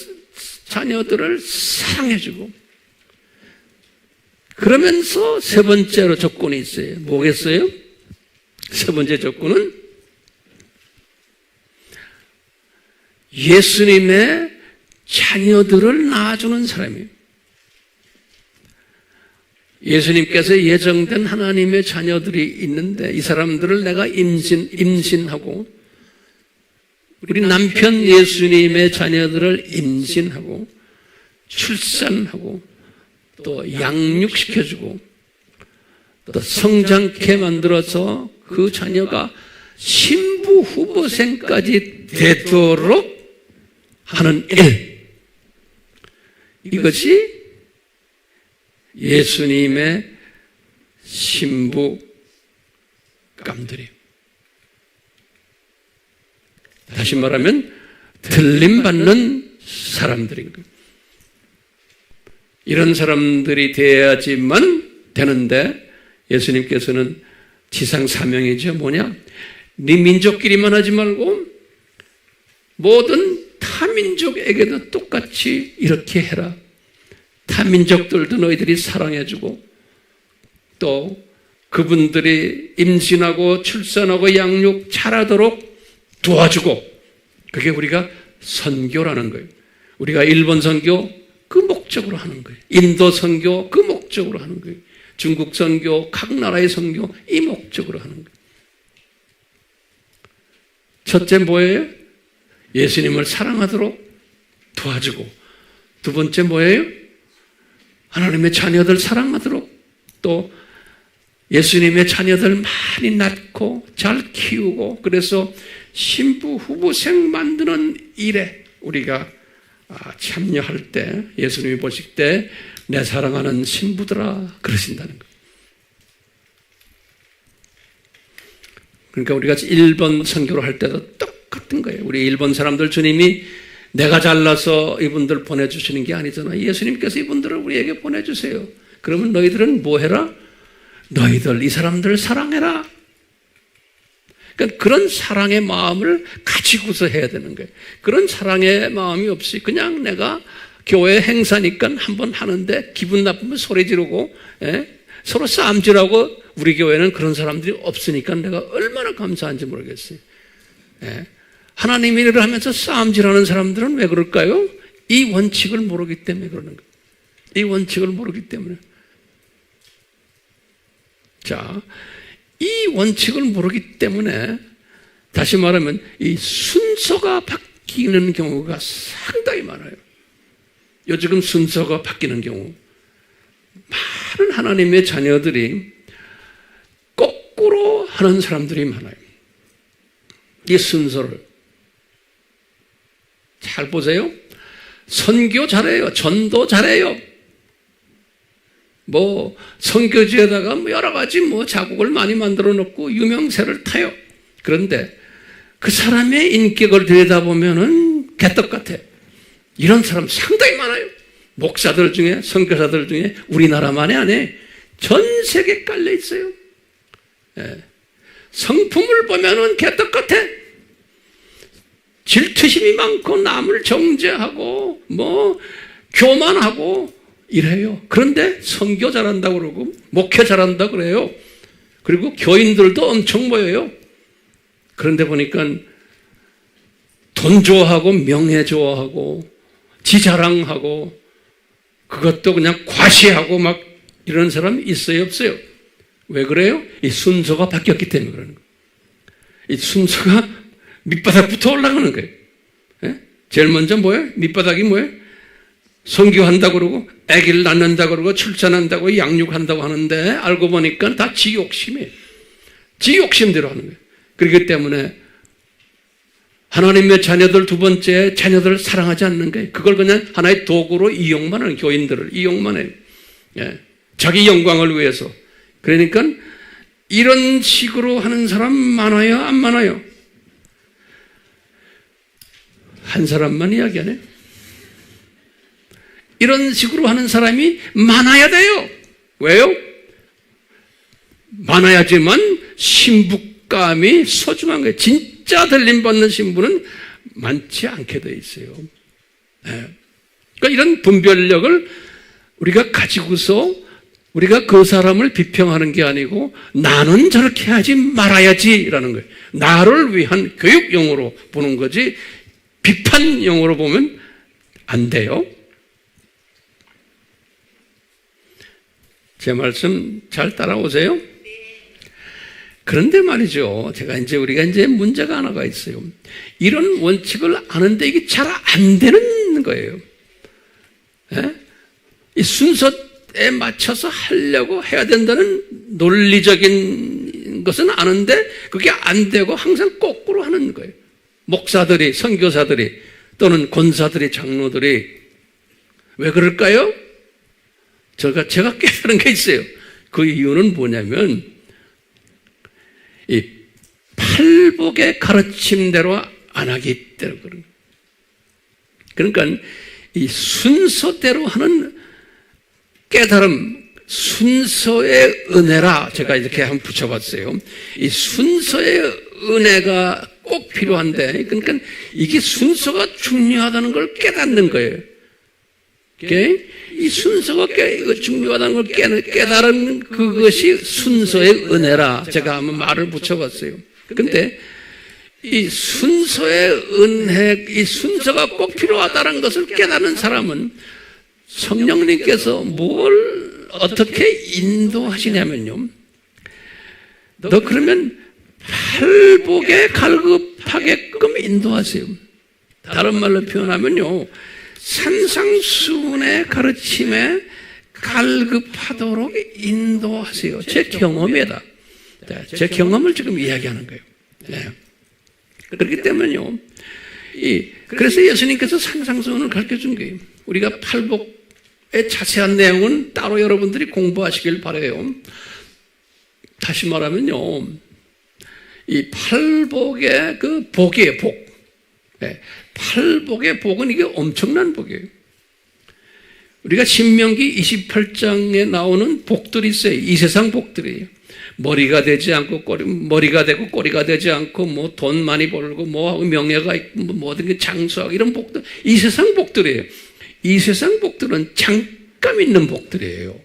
S1: 자녀들을 사랑해주고, 그러면서 세 번째로 조건이 있어요. 뭐겠어요? 세 번째 조건은 예수님의 자녀들을 낳아주는 사람이에요. 예수님께서 예정된 하나님의 자녀들이 있는데 이 사람들을 내가 임신하고, 우리 남편 예수님의 자녀들을 임신하고 출산하고 또 양육시켜주고 또 성장케 만들어서 그 자녀가 신부 후보생까지 되도록 하는 일, 이것이 예수님의 신부감들이에요. 다시 말하면 들림받는 사람들인 거예요. 이런 사람들이 돼야지만 되는데 예수님께서는 지상 사명이죠. 뭐냐? 네 민족끼리만 하지 말고 모든 타민족에게도 똑같이 이렇게 해라. 타민족들도 너희들이 사랑해주고 또 그분들이 임신하고 출산하고 양육 잘하도록 도와주고, 그게 우리가 선교라는 거예요. 우리가 일본 선교 그 목적으로 하는 거예요. 인도 선교 그 목적으로 하는 거예요. 중국 선교, 각 나라의 선교 이 목적으로 하는 거예요. 첫째 뭐예요? 예수님을 사랑하도록 도와주고, 두 번째 뭐예요? 하나님의 자녀들 사랑하도록 또 예수님의 자녀들 많이 낳고 잘 키우고 그래서 신부 후보생 만드는 일에 우리가 참여할 때 예수님이 보실 때 내 사랑하는 신부들아 그러신다는 거예요. 그러니까 우리가 1번 선교를 할 때도 똑같은 거예요. 우리 일본 사람들 주님이 내가 잘나서 이분들 보내주시는 게 아니잖아. 예수님께서 이분들을 우리에게 보내주세요. 그러면 너희들은 뭐 해라? 너희들 이 사람들을 사랑해라. 그러니까 그런 사랑의 마음을 가지고서 해야 되는 거예요. 그런 사랑의 마음이 없이 그냥 내가 교회 행사니까 한번 하는데 기분 나쁘면 소리 지르고 서로 싸움질하고 우리 교회는 그런 사람들이 없으니까 내가 얼마나 감사한지 모르겠어요. 하나님 일을 하면서 싸움질하는 사람들은 왜 그럴까요? 이 원칙을 모르기 때문에 그러는 거예요. 이 원칙을 모르기 때문에. 자, 이 원칙을 모르기 때문에 다시 말하면 이 순서가 바뀌는 경우가 상당히 많아요. 요즘 순서가 바뀌는 경우 많은 하나님의 자녀들이 거꾸로 하는 사람들이 많아요. 이 순서를 잘 보세요. 선교 잘해요. 전도 잘해요. 뭐 선교지에다가 뭐 여러 가지 뭐 자국을 많이 만들어 놓고 유명세를 타요. 그런데 그 사람의 인격을 들여다보면은 개떡 같아. 이런 사람 상당히 많아요. 목사들 중에 선교사들 중에 우리나라만이 아니에요. 전 세계에 깔려 있어요. 성품을 보면은 개떡 같아. 질투심이 많고 남을 정죄하고 뭐 교만하고 이래요. 그런데 선교 잘한다고 그러고 목회 잘한다고 그래요. 그리고 교인들도 엄청 모여요. 그런데 보니까 돈 좋아하고 명예 좋아하고 지 자랑하고 그것도 그냥 과시하고 막 이런 사람 있어요 없어요? 왜 그래요? 이 순서가 바뀌었기 때문에 그러는 거예요. 이 순서가 밑바닥부터 올라가는 거예요. 제일 먼저 뭐예요? 밑바닥이 뭐예요? 선교한다고 그러고 아기를 낳는다고 그러고 출산한다고 양육한다고 하는데 알고 보니까 다 지 욕심이에요. 지 욕심대로 하는 거예요. 그렇기 때문에 하나님의 자녀들 두 번째 자녀들을 사랑하지 않는 거예요. 그걸 그냥 하나의 도구로 이용만 하는 교인들을 이용만 해요. 자기 영광을 위해서. 그러니까 이런 식으로 하는 사람 많아요? 안 많아요? 한 사람만 이야기 안 해요. 이런 식으로 하는 사람이 많아야 돼요. 왜요? 많아야지만 신부감이 소중한 거예요. 진짜 들림받는 신부는 많지 않게 돼 있어요. 그러니까 이런 분별력을 우리가 가지고서 우리가 그 사람을 비평하는 게 아니고 나는 저렇게 하지 말아야지라는 거예요. 나를 위한 교육용으로 보는 거지 비판용으로 보면 안 돼요. 제 말씀 잘 따라오세요? 그런데 말이죠. 우리가 이제 문제가 하나가 있어요. 이런 원칙을 아는데 이게 잘 안 되는 거예요. 이 순서에 맞춰서 하려고 해야 된다는 논리적인 것은 아는데 그게 안 되고 항상 거꾸로 하는 거예요. 목사들이, 선교사들이 또는 권사들이, 장로들이 왜 그럴까요? 제가 깨달은 게 있어요. 그 이유는 뭐냐면 이 팔복의 가르침대로 안 하기 때문에 그런 거예요. 그러니까 이 순서대로 하는 깨달음, 순서의 은혜라 제가 이렇게 한번 붙여봤어요. 이 순서의 은혜가 꼭 필요한데 그러니까 이게 순서가 중요하다는 걸 깨닫는 거예요. 이 순서가 중요하다는 걸 깨달은 그것이 순서의 은혜라 제가 한번 말을 붙여봤어요. 그런데 이 순서의 은혜, 이 순서가 꼭 필요하다는 것을 깨닫는 사람은 성령님께서 뭘 어떻게 인도하시냐면요. 너 그러면 팔복에 갈급하게끔 인도하세요. 다른 말로 표현하면요. 산상수훈의 가르침에 갈급하도록 인도하세요. 제 경험이다. 제 경험을 지금 이야기하는 거예요. 네. 그렇기 때문에요. 그래서 예수님께서 상상선을 가르쳐 준 거예요. 우리가 팔복의 자세한 내용은 따로 여러분들이 공부하시길 바라요. 다시 말하면요. 이 팔복의 그 복이에요, 복. 네. 팔복의 복은 이게 엄청난 복이에요. 우리가 신명기 28장에 나오는 복들이 있어요. 이 세상 복들이에요. 머리가 되지 않고 머리가 되고 꼬리가 되지 않고 뭐 돈 많이 벌고 뭐 명예가 있고 뭐 모든 장수하고 이런 복들, 이 세상 복들이에요. 이 세상 복들은 잠깐 있는 복들이에요.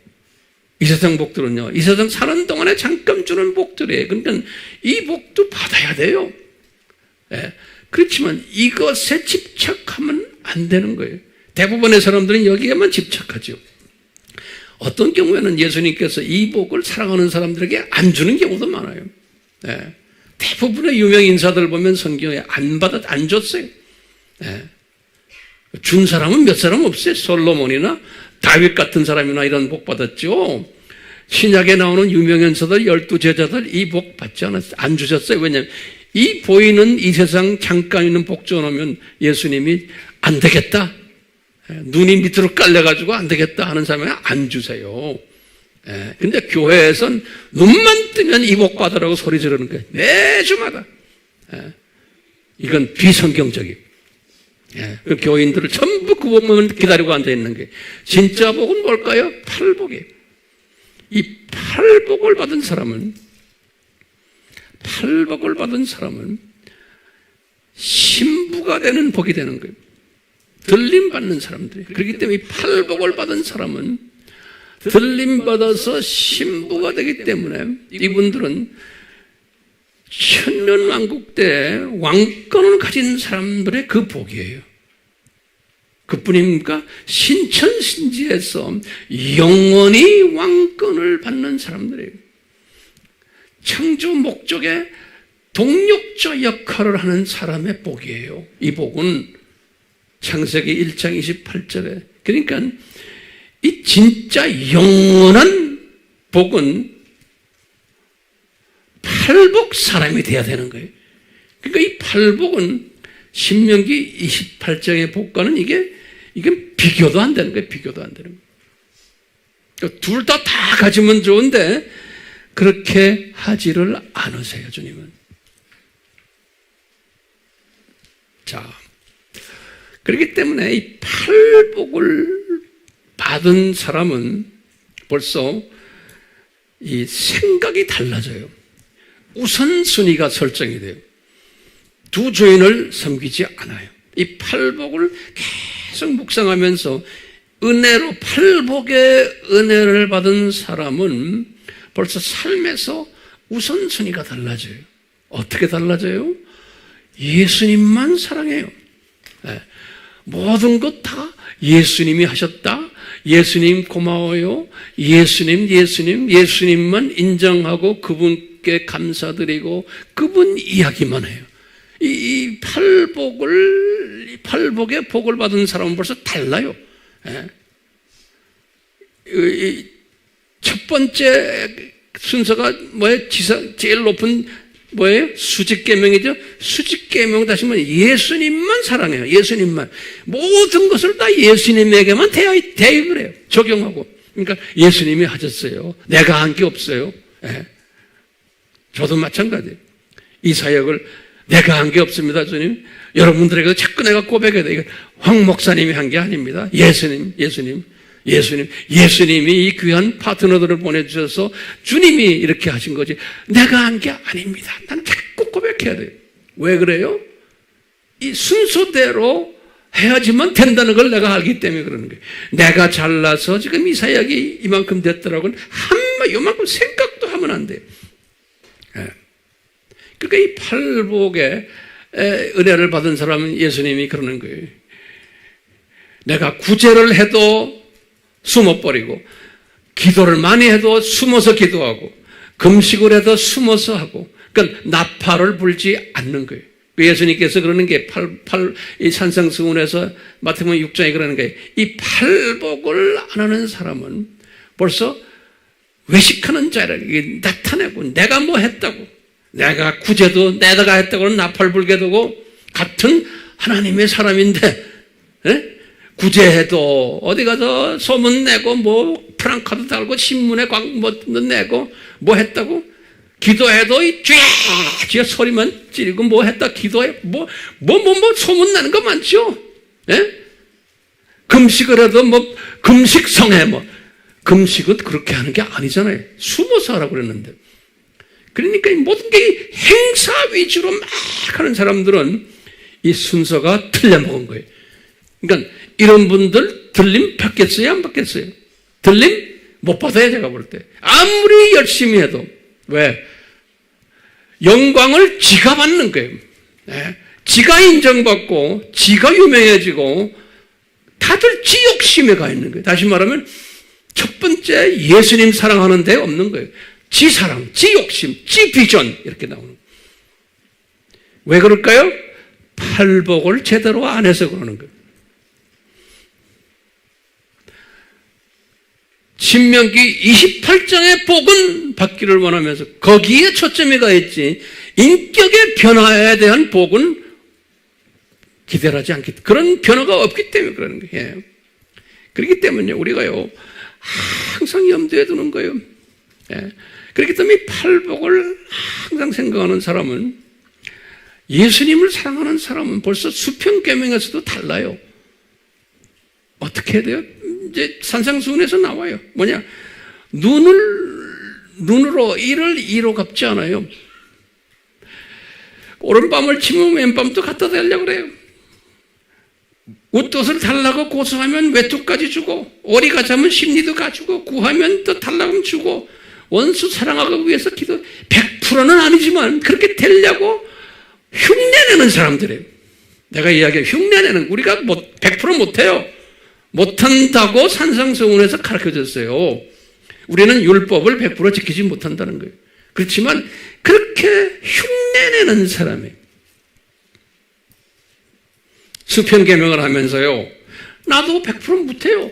S1: 이 세상 복들은요, 이 세상 사는 동안에 잠깐 주는 복들이에요. 그러니까 이 복도 받아야 돼요. 예. 그렇지만 이것에 집착하면 안 되는 거예요. 대부분의 사람들은 여기에만 집착하죠. 어떤 경우에는 예수님께서 이 복을 사랑하는 사람들에게 안 주는 경우도 많아요. 예. 대부분의 유명 인사들 보면 성경에 안 줬어요. 예. 준 사람은 몇 사람 없어요. 솔로몬이나 다윗 같은 사람이나 이런 복 받았죠. 신약에 나오는 유명 인사들 12제자들 이 복 받지 않았어요. 안 주셨어요. 왜냐하면 이 보이는 이 세상 잠깐 있는 복 줘놓으면 예수님이 안 되겠다. 눈이 밑으로 깔려가지고 안 되겠다 하는 사람은 안 주세요. 근데 교회에선 눈만 뜨면 이 복 받으라고 소리 지르는 거예요. 매주마다. 이건 비성경적이에요. 그 교인들을 전부 그 복만 기다리고 앉아있는 게 진짜 복은 뭘까요? 팔복이에요. 이 팔복을 받은 사람은 신부가 되는 복이 되는 거예요. 들림받는 사람들이. 그렇기 때문에 이 팔복을 받은 사람은 들림받아서 신부가 되기 때문에 이분들은 천년왕국 때 왕권을 가진 사람들의 그 복이에요. 그뿐입니까? 신천신지에서 영원히 왕권을 받는 사람들이에요. 창조 목적의 동력자 역할을 하는 사람의 복이에요. 이 복은 창세기 1장 28절에. 그러니까 이 진짜 영원한 복은 팔복 사람이 돼야 되는 거예요. 그러니까 이 팔복은 신명기 28장의 복과는 이게 비교도 안 되는 거예요. 비교도 안 되는 거예요. 그러니까 둘 다 가지면 좋은데 그렇게 하지를 않으세요, 주님은. 자, 그렇기 때문에 이 팔복을 받은 사람은 벌써 이 생각이 달라져요. 우선순위가 설정이 돼요. 두 주인을 섬기지 않아요. 이 팔복을 계속 묵상하면서 팔복의 은혜를 받은 사람은 벌써 삶에서 우선순위가 달라져요. 어떻게 달라져요? 예수님만 사랑해요. 모든 것 다 예수님이 하셨다. 예수님 고마워요. 예수님만 인정하고 그분께 감사드리고 그분 이야기만 해요. 이 팔복의 복을 받은 사람은 벌써 달라요. 첫 번째 순서가 뭐예요? 제일 높은 뭐예요? 수직계명이죠. 수직계명 다시 말하면 예수님만 사랑해요. 예수님만. 모든 것을 다 예수님에게만 대입을 해요. 적용하고. 그러니까 예수님이 하셨어요. 내가 한 게 없어요. 저도 마찬가지예요. 이 사역을 내가 한 게 없습니다, 주님. 여러분들에게 자꾸 내가 고백해야 돼. 황 목사님이 한 게 아닙니다. 예수님이 이 귀한 파트너들을 보내주셔서 주님이 이렇게 하신 거지 내가 한 게 아닙니다. 나는 자꾸 고백해야 돼요. 왜 그래요? 이 순서대로 해야지만 된다는 걸 내가 알기 때문에 그러는 거예요. 내가 잘나서 지금 이 사역이 이만큼 됐더라고는 요만큼 생각도 하면 안 돼요. 그러니까 이 팔복의 은혜를 받은 사람은 예수님이 그러는 거예요. 내가 구제를 해도 숨어버리고 기도를 많이 해도 숨어서 기도하고 금식을 해도 숨어서 하고 그러니까 나팔을 불지 않는 거예요. 예수님께서 그러는 게 이 산상수훈에서 마태복음 6장에 그러는 거예요. 이 팔복을 안 하는 사람은 벌써 외식하는 자를 나타내고 내가 뭐 했다고, 내가 구제도 내가 했다고는 나팔불게도고 같은 하나님의 사람인데 구제해도 어디 가서 소문내고 뭐 프랑카드 달고 신문에 광고 내고 뭐 했다고, 기도해도 쥐야 소리만 지르고 뭐 했다, 기도해 뭐 소문나는 거 많죠. 금식을 해도 뭐 금식성회 뭐, 금식은 그렇게 하는 게 아니잖아요. 숨어서 하라고 그랬는데. 그러니까 이 모든 게 행사 위주로 막 하는 사람들은 이 순서가 틀려먹은 거예요. 그러니까 이런 분들 들림 받겠어요? 안 받겠어요? 들림 못 받아요, 제가 볼 때. 아무리 열심히 해도. 왜? 영광을 지가 받는 거예요. 지가 인정받고 지가 유명해지고 다들 지 욕심에 가 있는 거예요. 다시 말하면 첫 번째 예수님 사랑하는 데 없는 거예요. 지 사랑, 지 욕심, 지 비전 이렇게 나오는 거예요. 왜 그럴까요? 팔복을 제대로 안 해서 그러는 거예요. 신명기 28장의 복은 받기를 원하면서 거기에 초점이 가 있지 인격의 변화에 대한 복은 기대를 하지 않기, 그런 변화가 없기 때문에 그러는 거예요. 그렇기 때문에 우리가요 항상 염두에 두는 거예요. 그렇기 때문에 이 팔복을 항상 생각하는 사람은, 예수님을 사랑하는 사람은 벌써 수평계명에서도 달라요. 어떻게 해야 돼요? 이제 산상수훈에서 나와요. 뭐냐? 눈으로 이를 이로 갚지 않아요. 오른밤을 치면 왼밤도 갖다 대려고 그래요. 웃옷을 달라고 고소하면 외투까지 주고, 오리가 자면 심리도 가주고, 구하면 또 달라고 하면 주고, 원수 사랑하기 위해서 기도, 100%는 아니지만 그렇게 되려고 흉내내는 사람들이에요. 내가 이야기해 흉내내는, 우리가 100% 못해요. 못한다고 산상수훈에서 가르쳐줬어요. 우리는 율법을 100% 지키지 못한다는 거예요. 그렇지만 그렇게 흉내내는 사람이에요. 수평계명을 하면서요, 나도 100% 못해요.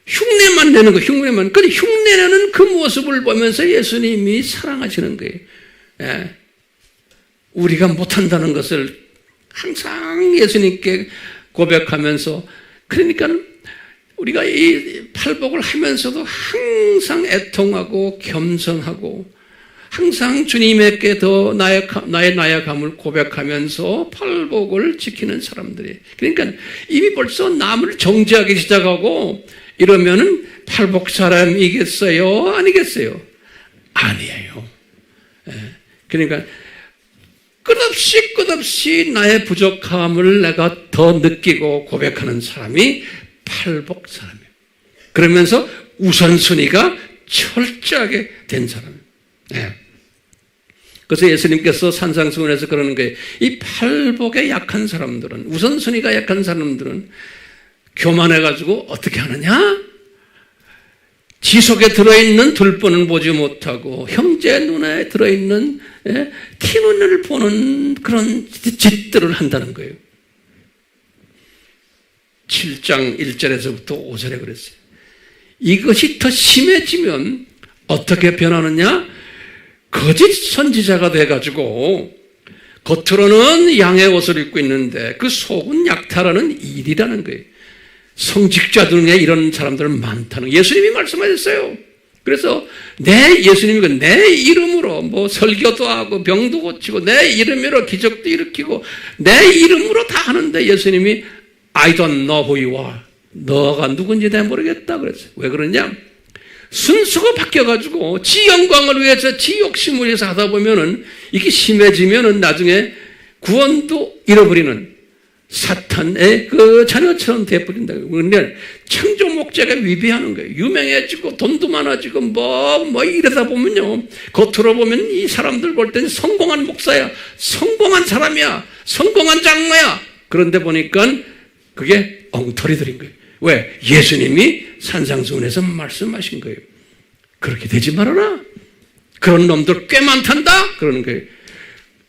S1: 흉내만 내는 거예요. 흉내만. 근데 흉내내는 그 모습을 보면서 예수님이 사랑하시는 거예요. 우리가 못한다는 것을 항상 예수님께 고백하면서, 그러니까 우리가 이 팔복을 하면서도 항상 애통하고 겸손하고 항상 주님에게 더 나의 나약함을 고백하면서 팔복을 지키는 사람들이, 그러니까 이미 벌써 남을 정죄하기 시작하고 이러면은 팔복 사람이겠어요? 아니겠어요? 아니에요. 그러니까 끝없이 나의 부족함을 내가 더 느끼고 고백하는 사람이 팔복 사람이에요. 그러면서 우선순위가 철저하게 된 사람이에요. 그래서 예수님께서 산상수훈에서 그러는 거예요. 이 팔복에 약한 사람들은, 우선순위가 약한 사람들은 교만해가지고 어떻게 하느냐? 지 속에 들어있는 들보는 보지 못하고 형제 눈에 들어있는 티눈을 보는 그런 짓들을 한다는 거예요. 7장 1절에서부터 5절에 그랬어요. 이것이 더 심해지면 어떻게 변하느냐? 거짓 선지자가 돼가지고 겉으로는 양의 옷을 입고 있는데 그 속은 약탈하는 일이라는 거예요. 성직자 중에 이런 사람들은 많다는 거예요. 예수님이 말씀하셨어요. 그래서 예수님이 내 이름으로 뭐 설교도 하고 병도 고치고 내 이름으로 기적도 일으키고 내 이름으로 다 하는데 예수님이 I don't know who you are. 너가 누군지 내가 모르겠다 그랬어요. 왜 그러냐? 순서가 바뀌어가지고 지 영광을 위해서 지 욕심을 위해서 하다 보면은 이게 심해지면은 나중에 구원도 잃어버리는 사탄의 그 자녀처럼 돼버린다. 그런데 창조 목적에 위배하는 거예요. 유명해지고 돈도 많아지고 뭐 이러다 보면요, 겉으로 보면 이 사람들 볼 때는 성공한 목사야, 성공한 사람이야, 성공한 장로야. 그런데 보니까 그게 엉터리들인 거예요. 왜? 예수님이 산상수훈에서 말씀하신 거예요. 그렇게 되지 말아라. 그런 놈들 꽤 많단다. 그러는 거예요.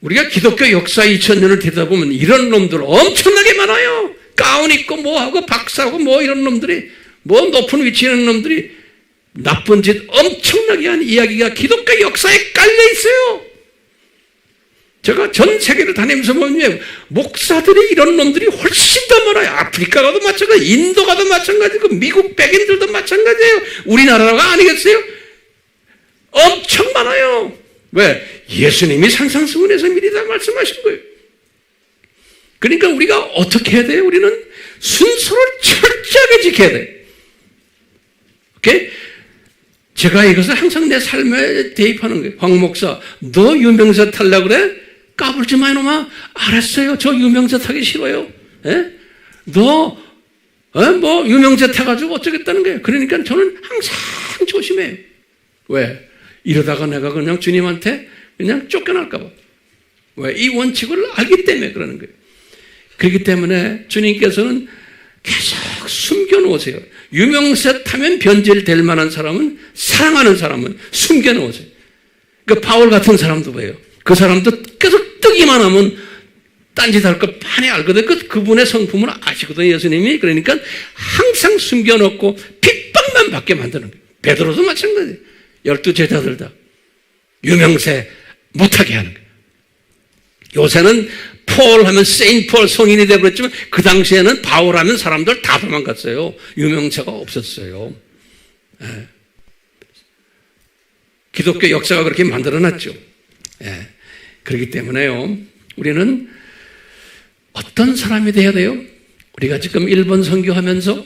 S1: 우리가 기독교 역사 2000년을 되다 보면 이런 놈들 엄청나게 많아요. 가운 입고 뭐하고 박사하고 뭐 이런 놈들이, 뭐 높은 위치에 있는 놈들이 나쁜 짓 엄청나게 한 이야기가 기독교 역사에 깔려 있어요. 제가 전 세계를 다니면서 보면 목사들이 이런 놈들이 훨씬 더 많아요. 아프리카 가도 마찬가지, 인도 가도 마찬가지고, 미국 백인들도 마찬가지예요. 우리나라가 아니겠어요? 엄청 많아요. 왜? 예수님이 산상수훈에서 미리 다 말씀하신 거예요. 그러니까 우리가 어떻게 해야 돼요? 우리는 순서를 철저하게 지켜야 돼요. 오케이? 제가 이것을 항상 내 삶에 대입하는 거예요. 황 목사, 너 유명세 타려고 그래? 까불지 마, 이놈아. 알았어요. 저 유명세 타기 싫어요. 예? 너, 뭐, 유명세 타가지고 어쩌겠다는 거예요. 그러니까 저는 항상 조심해요. 왜? 이러다가 내가 그냥 주님한테 그냥 쫓겨날까봐. 왜? 이 원칙을 알기 때문에 그러는 거예요. 그렇기 때문에 주님께서는 계속 숨겨놓으세요. 유명세 타면 변질될 만한 사람은, 사랑하는 사람은 숨겨놓으세요. 그러니까 바울 같은 사람도 봐요. 그 사람도 계속 뜨기만 하면 딴짓할 거 빤히 알거든. 그분의 성품을 아시거든요, 예수님이. 그러니까 항상 숨겨놓고 핍박만 받게 만드는 거예요. 베드로도 마찬가지예요. 12 제자들 다 유명세 못하게 하는 거예요. 요새는 폴 하면 세인트 폴 성인이 되어버렸지만 그 당시에는 바울 하면 사람들 다 도망갔어요. 유명세가 없었어요. 예. 기독교 역사가 그렇게 만들어놨죠. 예. 그렇기 때문에요, 우리는 어떤 사람이 돼야 돼요? 우리가 지금 일본 선교하면서,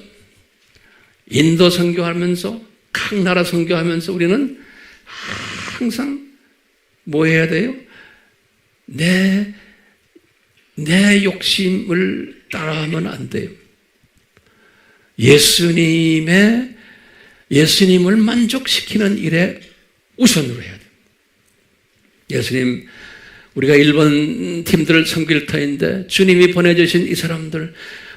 S1: 인도 선교하면서, 각 나라 선교하면서 우리는 항상 뭐 해야 돼요? 내 욕심을 따라하면 안 돼요. 예수님을 만족시키는 일에 우선으로 해야 돼요. 예수님, 우리가 일본 팀들을 섬길 터인데 주님이 보내주신 이 사람들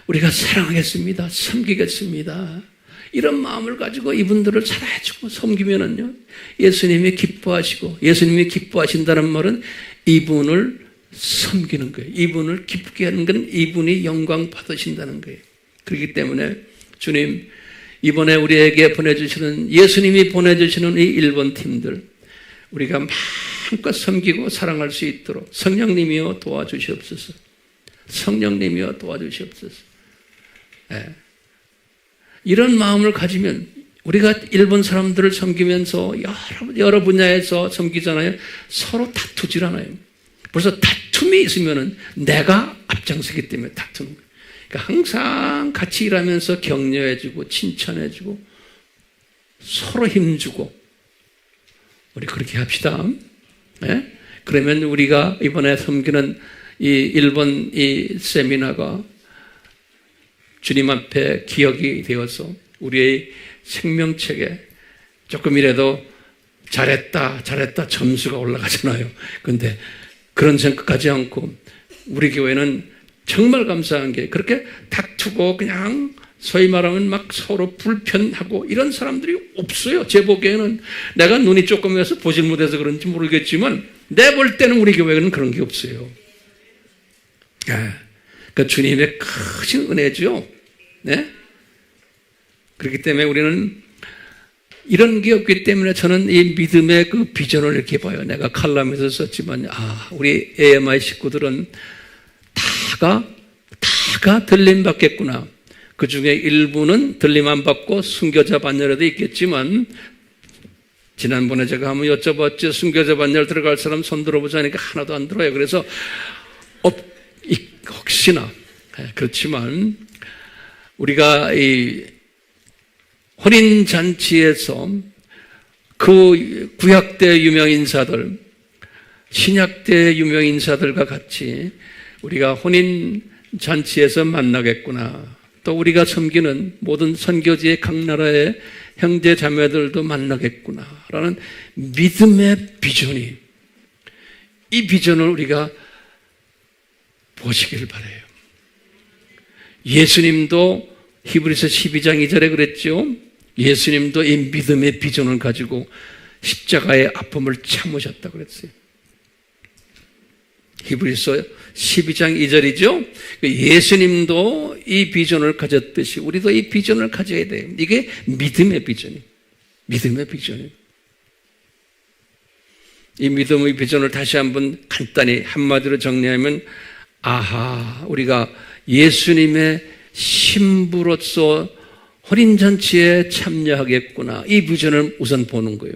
S1: 우리가 사랑하겠습니다. 섬기겠습니다. 이런 마음을 가지고 이분들을 사랑해주고 섬기면은요, 예수님이 기뻐하시고, 예수님이 기뻐하신다는 말은 이분을 섬기는 거예요. 이분을 기쁘게 하는 건 이분이 영광 받으신다는 거예요. 그렇기 때문에 주님, 이번에 우리에게 보내주시는, 예수님이 보내주시는 이 일본 팀들, 우리가 마음껏 섬기고 사랑할 수 있도록 성령님이여 도와주시옵소서. 성령님이여 도와주시옵소서. 네. 이런 마음을 가지면 우리가 일본 사람들을 섬기면서 여러 분야에서 섬기잖아요. 서로 다투질 않아요. 벌써 다툼이 있으면은 내가 앞장서기 때문에 다투는 거예요. 그러니까 항상 같이 일하면서 격려해주고 칭찬해주고 서로 힘주고 우리 그렇게 합시다. 네? 그러면 우리가 이번에 섬기는 이 일본 이 세미나가 주님 앞에 기억이 되어서 우리의 생명책에 조금이라도 잘했다 점수가 올라가잖아요. 그런데 그런 생각하지 않고 우리 교회는 정말 감사한 게 그렇게 다투고 그냥 소위 말하면 막 서로 불편하고 이런 사람들이 없어요. 제 보기에는 내가 눈이 조금해서 보질 못해서 그런지 모르겠지만 내 볼 때는 우리 교회는 그런 게 없어요. 그러니까 주님의 크신 은혜죠. 네? 그렇기 때문에 우리는 이런 게 없기 때문에 저는 이 믿음의 그 비전을 이렇게 봐요. 내가 칼럼에서 썼지만, 우리 AMI 식구들은 다가 들림 받겠구나. 그 중에 일부는 들림 안 받고 순교자 반열에도 있겠지만, 지난번에 제가 한번 여쭤봤죠. 순교자 반열 들어갈 사람 손 들어보자니까 하나도 안 들어요. 그래서, 혹시나, 그렇지만, 우리가 이 혼인잔치에서 그 구약대 유명인사들, 신약대 유명인사들과 같이 우리가 혼인잔치에서 만나겠구나. 또 우리가 섬기는 모든 선교지의 각 나라의 형제 자매들도 만나겠구나. 라는 믿음의 비전이, 이 비전을 우리가 보시길 바라요. 예수님도 히브리서 12장 2절에 그랬죠. 예수님도 이 믿음의 비전을 가지고 십자가의 아픔을 참으셨다고 그랬어요. 히브리서 12장 2절이죠. 예수님도 이 비전을 가졌듯이 우리도 이 비전을 가져야 돼요. 이게 믿음의 비전이에요. 믿음의 비전이에요. 이 믿음의 비전을 다시 한번 간단히 한마디로 정리하면, 우리가 예수님의 신부로서 혼인잔치에 참여하겠구나. 이 비전을 우선 보는 거예요.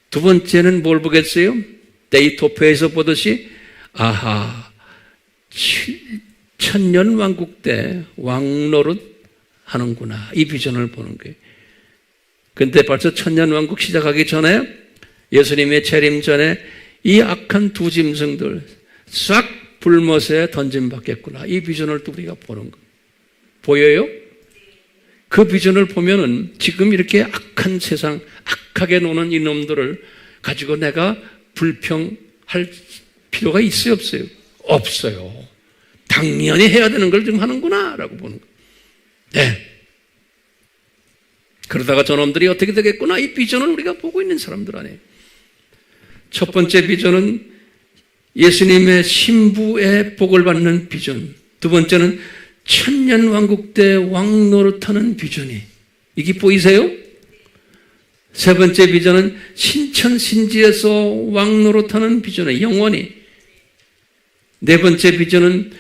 S1: 두 번째는 뭘 보겠어요? 데이토페에서 보듯이, 천년왕국 때 왕노릇 하는구나. 이 비전을 보는 거예요. 근데 벌써 천년왕국 시작하기 전에, 예수님의 재림 전에 이 악한 두 짐승들 싹 불못에 던짐받겠구나. 이 비전을 또 우리가 보는 거예요. 보여요? 그 비전을 보면은 지금 이렇게 악한 세상, 악하게 노는 이놈들을 가지고 내가 불평할 필요가 있어요, 없어요? 없어요. 당연히 해야 되는 걸 지금 하는구나 라고 보는 거예요. 네. 그러다가 저놈들이 어떻게 되겠구나, 이 비전을 우리가 보고 있는 사람들 아니에요. 첫 번째 비전은 예수님의 신부의 복을 받는 비전. 두 번째는 천년왕국 때 왕노릇하는 비전이, 이게 보이세요? 세 번째 비전은 신천신지에서 왕노릇하는 비전이 영원히. 네 번째 비전은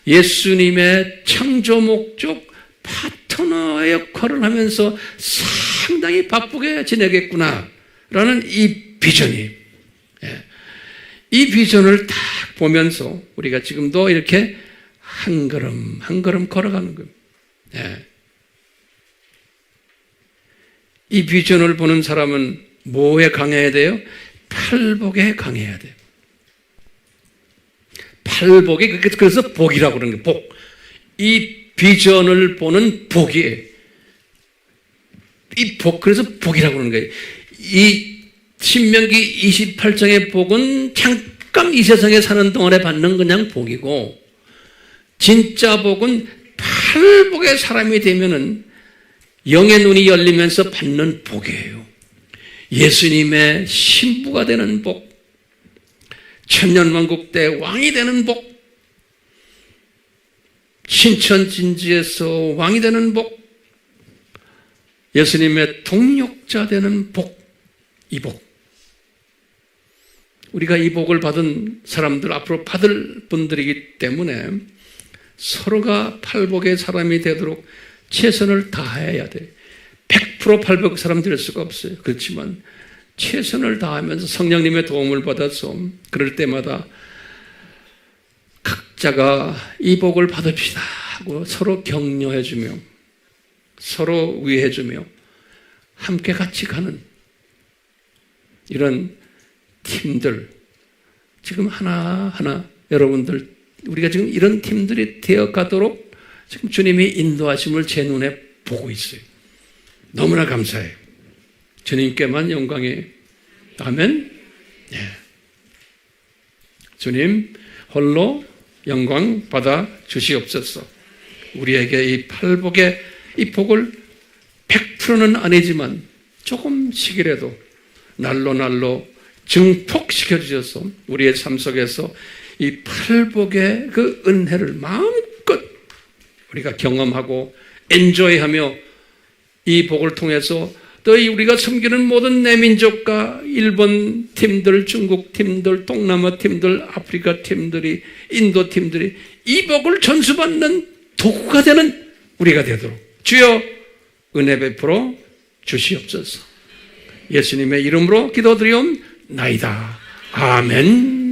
S1: 예수님의 창조 목적 파트너의 역할을 하면서 상당히 바쁘게 지내겠구나 라는 이 비전이. 이 비전을 딱 보면서 우리가 지금도 이렇게 한 걸음 한 걸음 걸어가는 거예요. 이 비전을 보는 사람은 뭐에 강해야 돼요? 팔복에 강해야 돼요. 팔복이, 그래서 복이라고 그러는 거예요. 복. 이 비전을 보는 복이에요. 이 복, 그래서 복이라고 그러는 거예요. 이 신명기 28장의 복은 잠깐 이 세상에 사는 동안에 받는 그냥 복이고, 진짜 복은 팔복의 사람이 되면은 영의 눈이 열리면서 받는 복이에요. 예수님의 신부가 되는 복, 천년왕국 때 왕이 되는 복, 신천진지에서 왕이 되는 복, 예수님의 동력자 되는 복, 이 복. 우리가 이 복을 받은 사람들, 앞으로 받을 분들이기 때문에 서로가 팔복의 사람이 되도록 최선을 다해야 돼. 100% 팔복 사람 될 수가 없어요. 그렇지만 최선을 다하면서 성령님의 도움을 받아서 그럴 때마다 각자가 이 복을 받읍시다 하고 서로 격려해주며 서로 위해주며 함께 같이 가는 이런 팀들, 지금 하나하나 여러분들, 우리가 지금 이런 팀들이 되어 가도록 지금 주님이 인도하심을 제 눈에 보고 있어요. 너무나 감사해요. 주님께만 영광이. 아멘. 예. 주님 홀로 영광 받아 주시옵소서. 우리에게 이 팔복의 이 복을 100%는 아니지만 조금씩이라도 날로 증폭시켜 주셔서 우리의 삶 속에서 이 팔복의 그 은혜를 마음껏 우리가 경험하고 엔조이하며 이 복을 통해서 또 우리가 섬기는 모든 내민족과 일본 팀들, 중국 팀들, 동남아 팀들, 아프리카 팀들이, 인도 팀들이 이 복을 전수받는 도구가 되는 우리가 되도록 주여 은혜 베풀어 주시옵소서. 예수님의 이름으로 기도드리옵나이다. 아멘.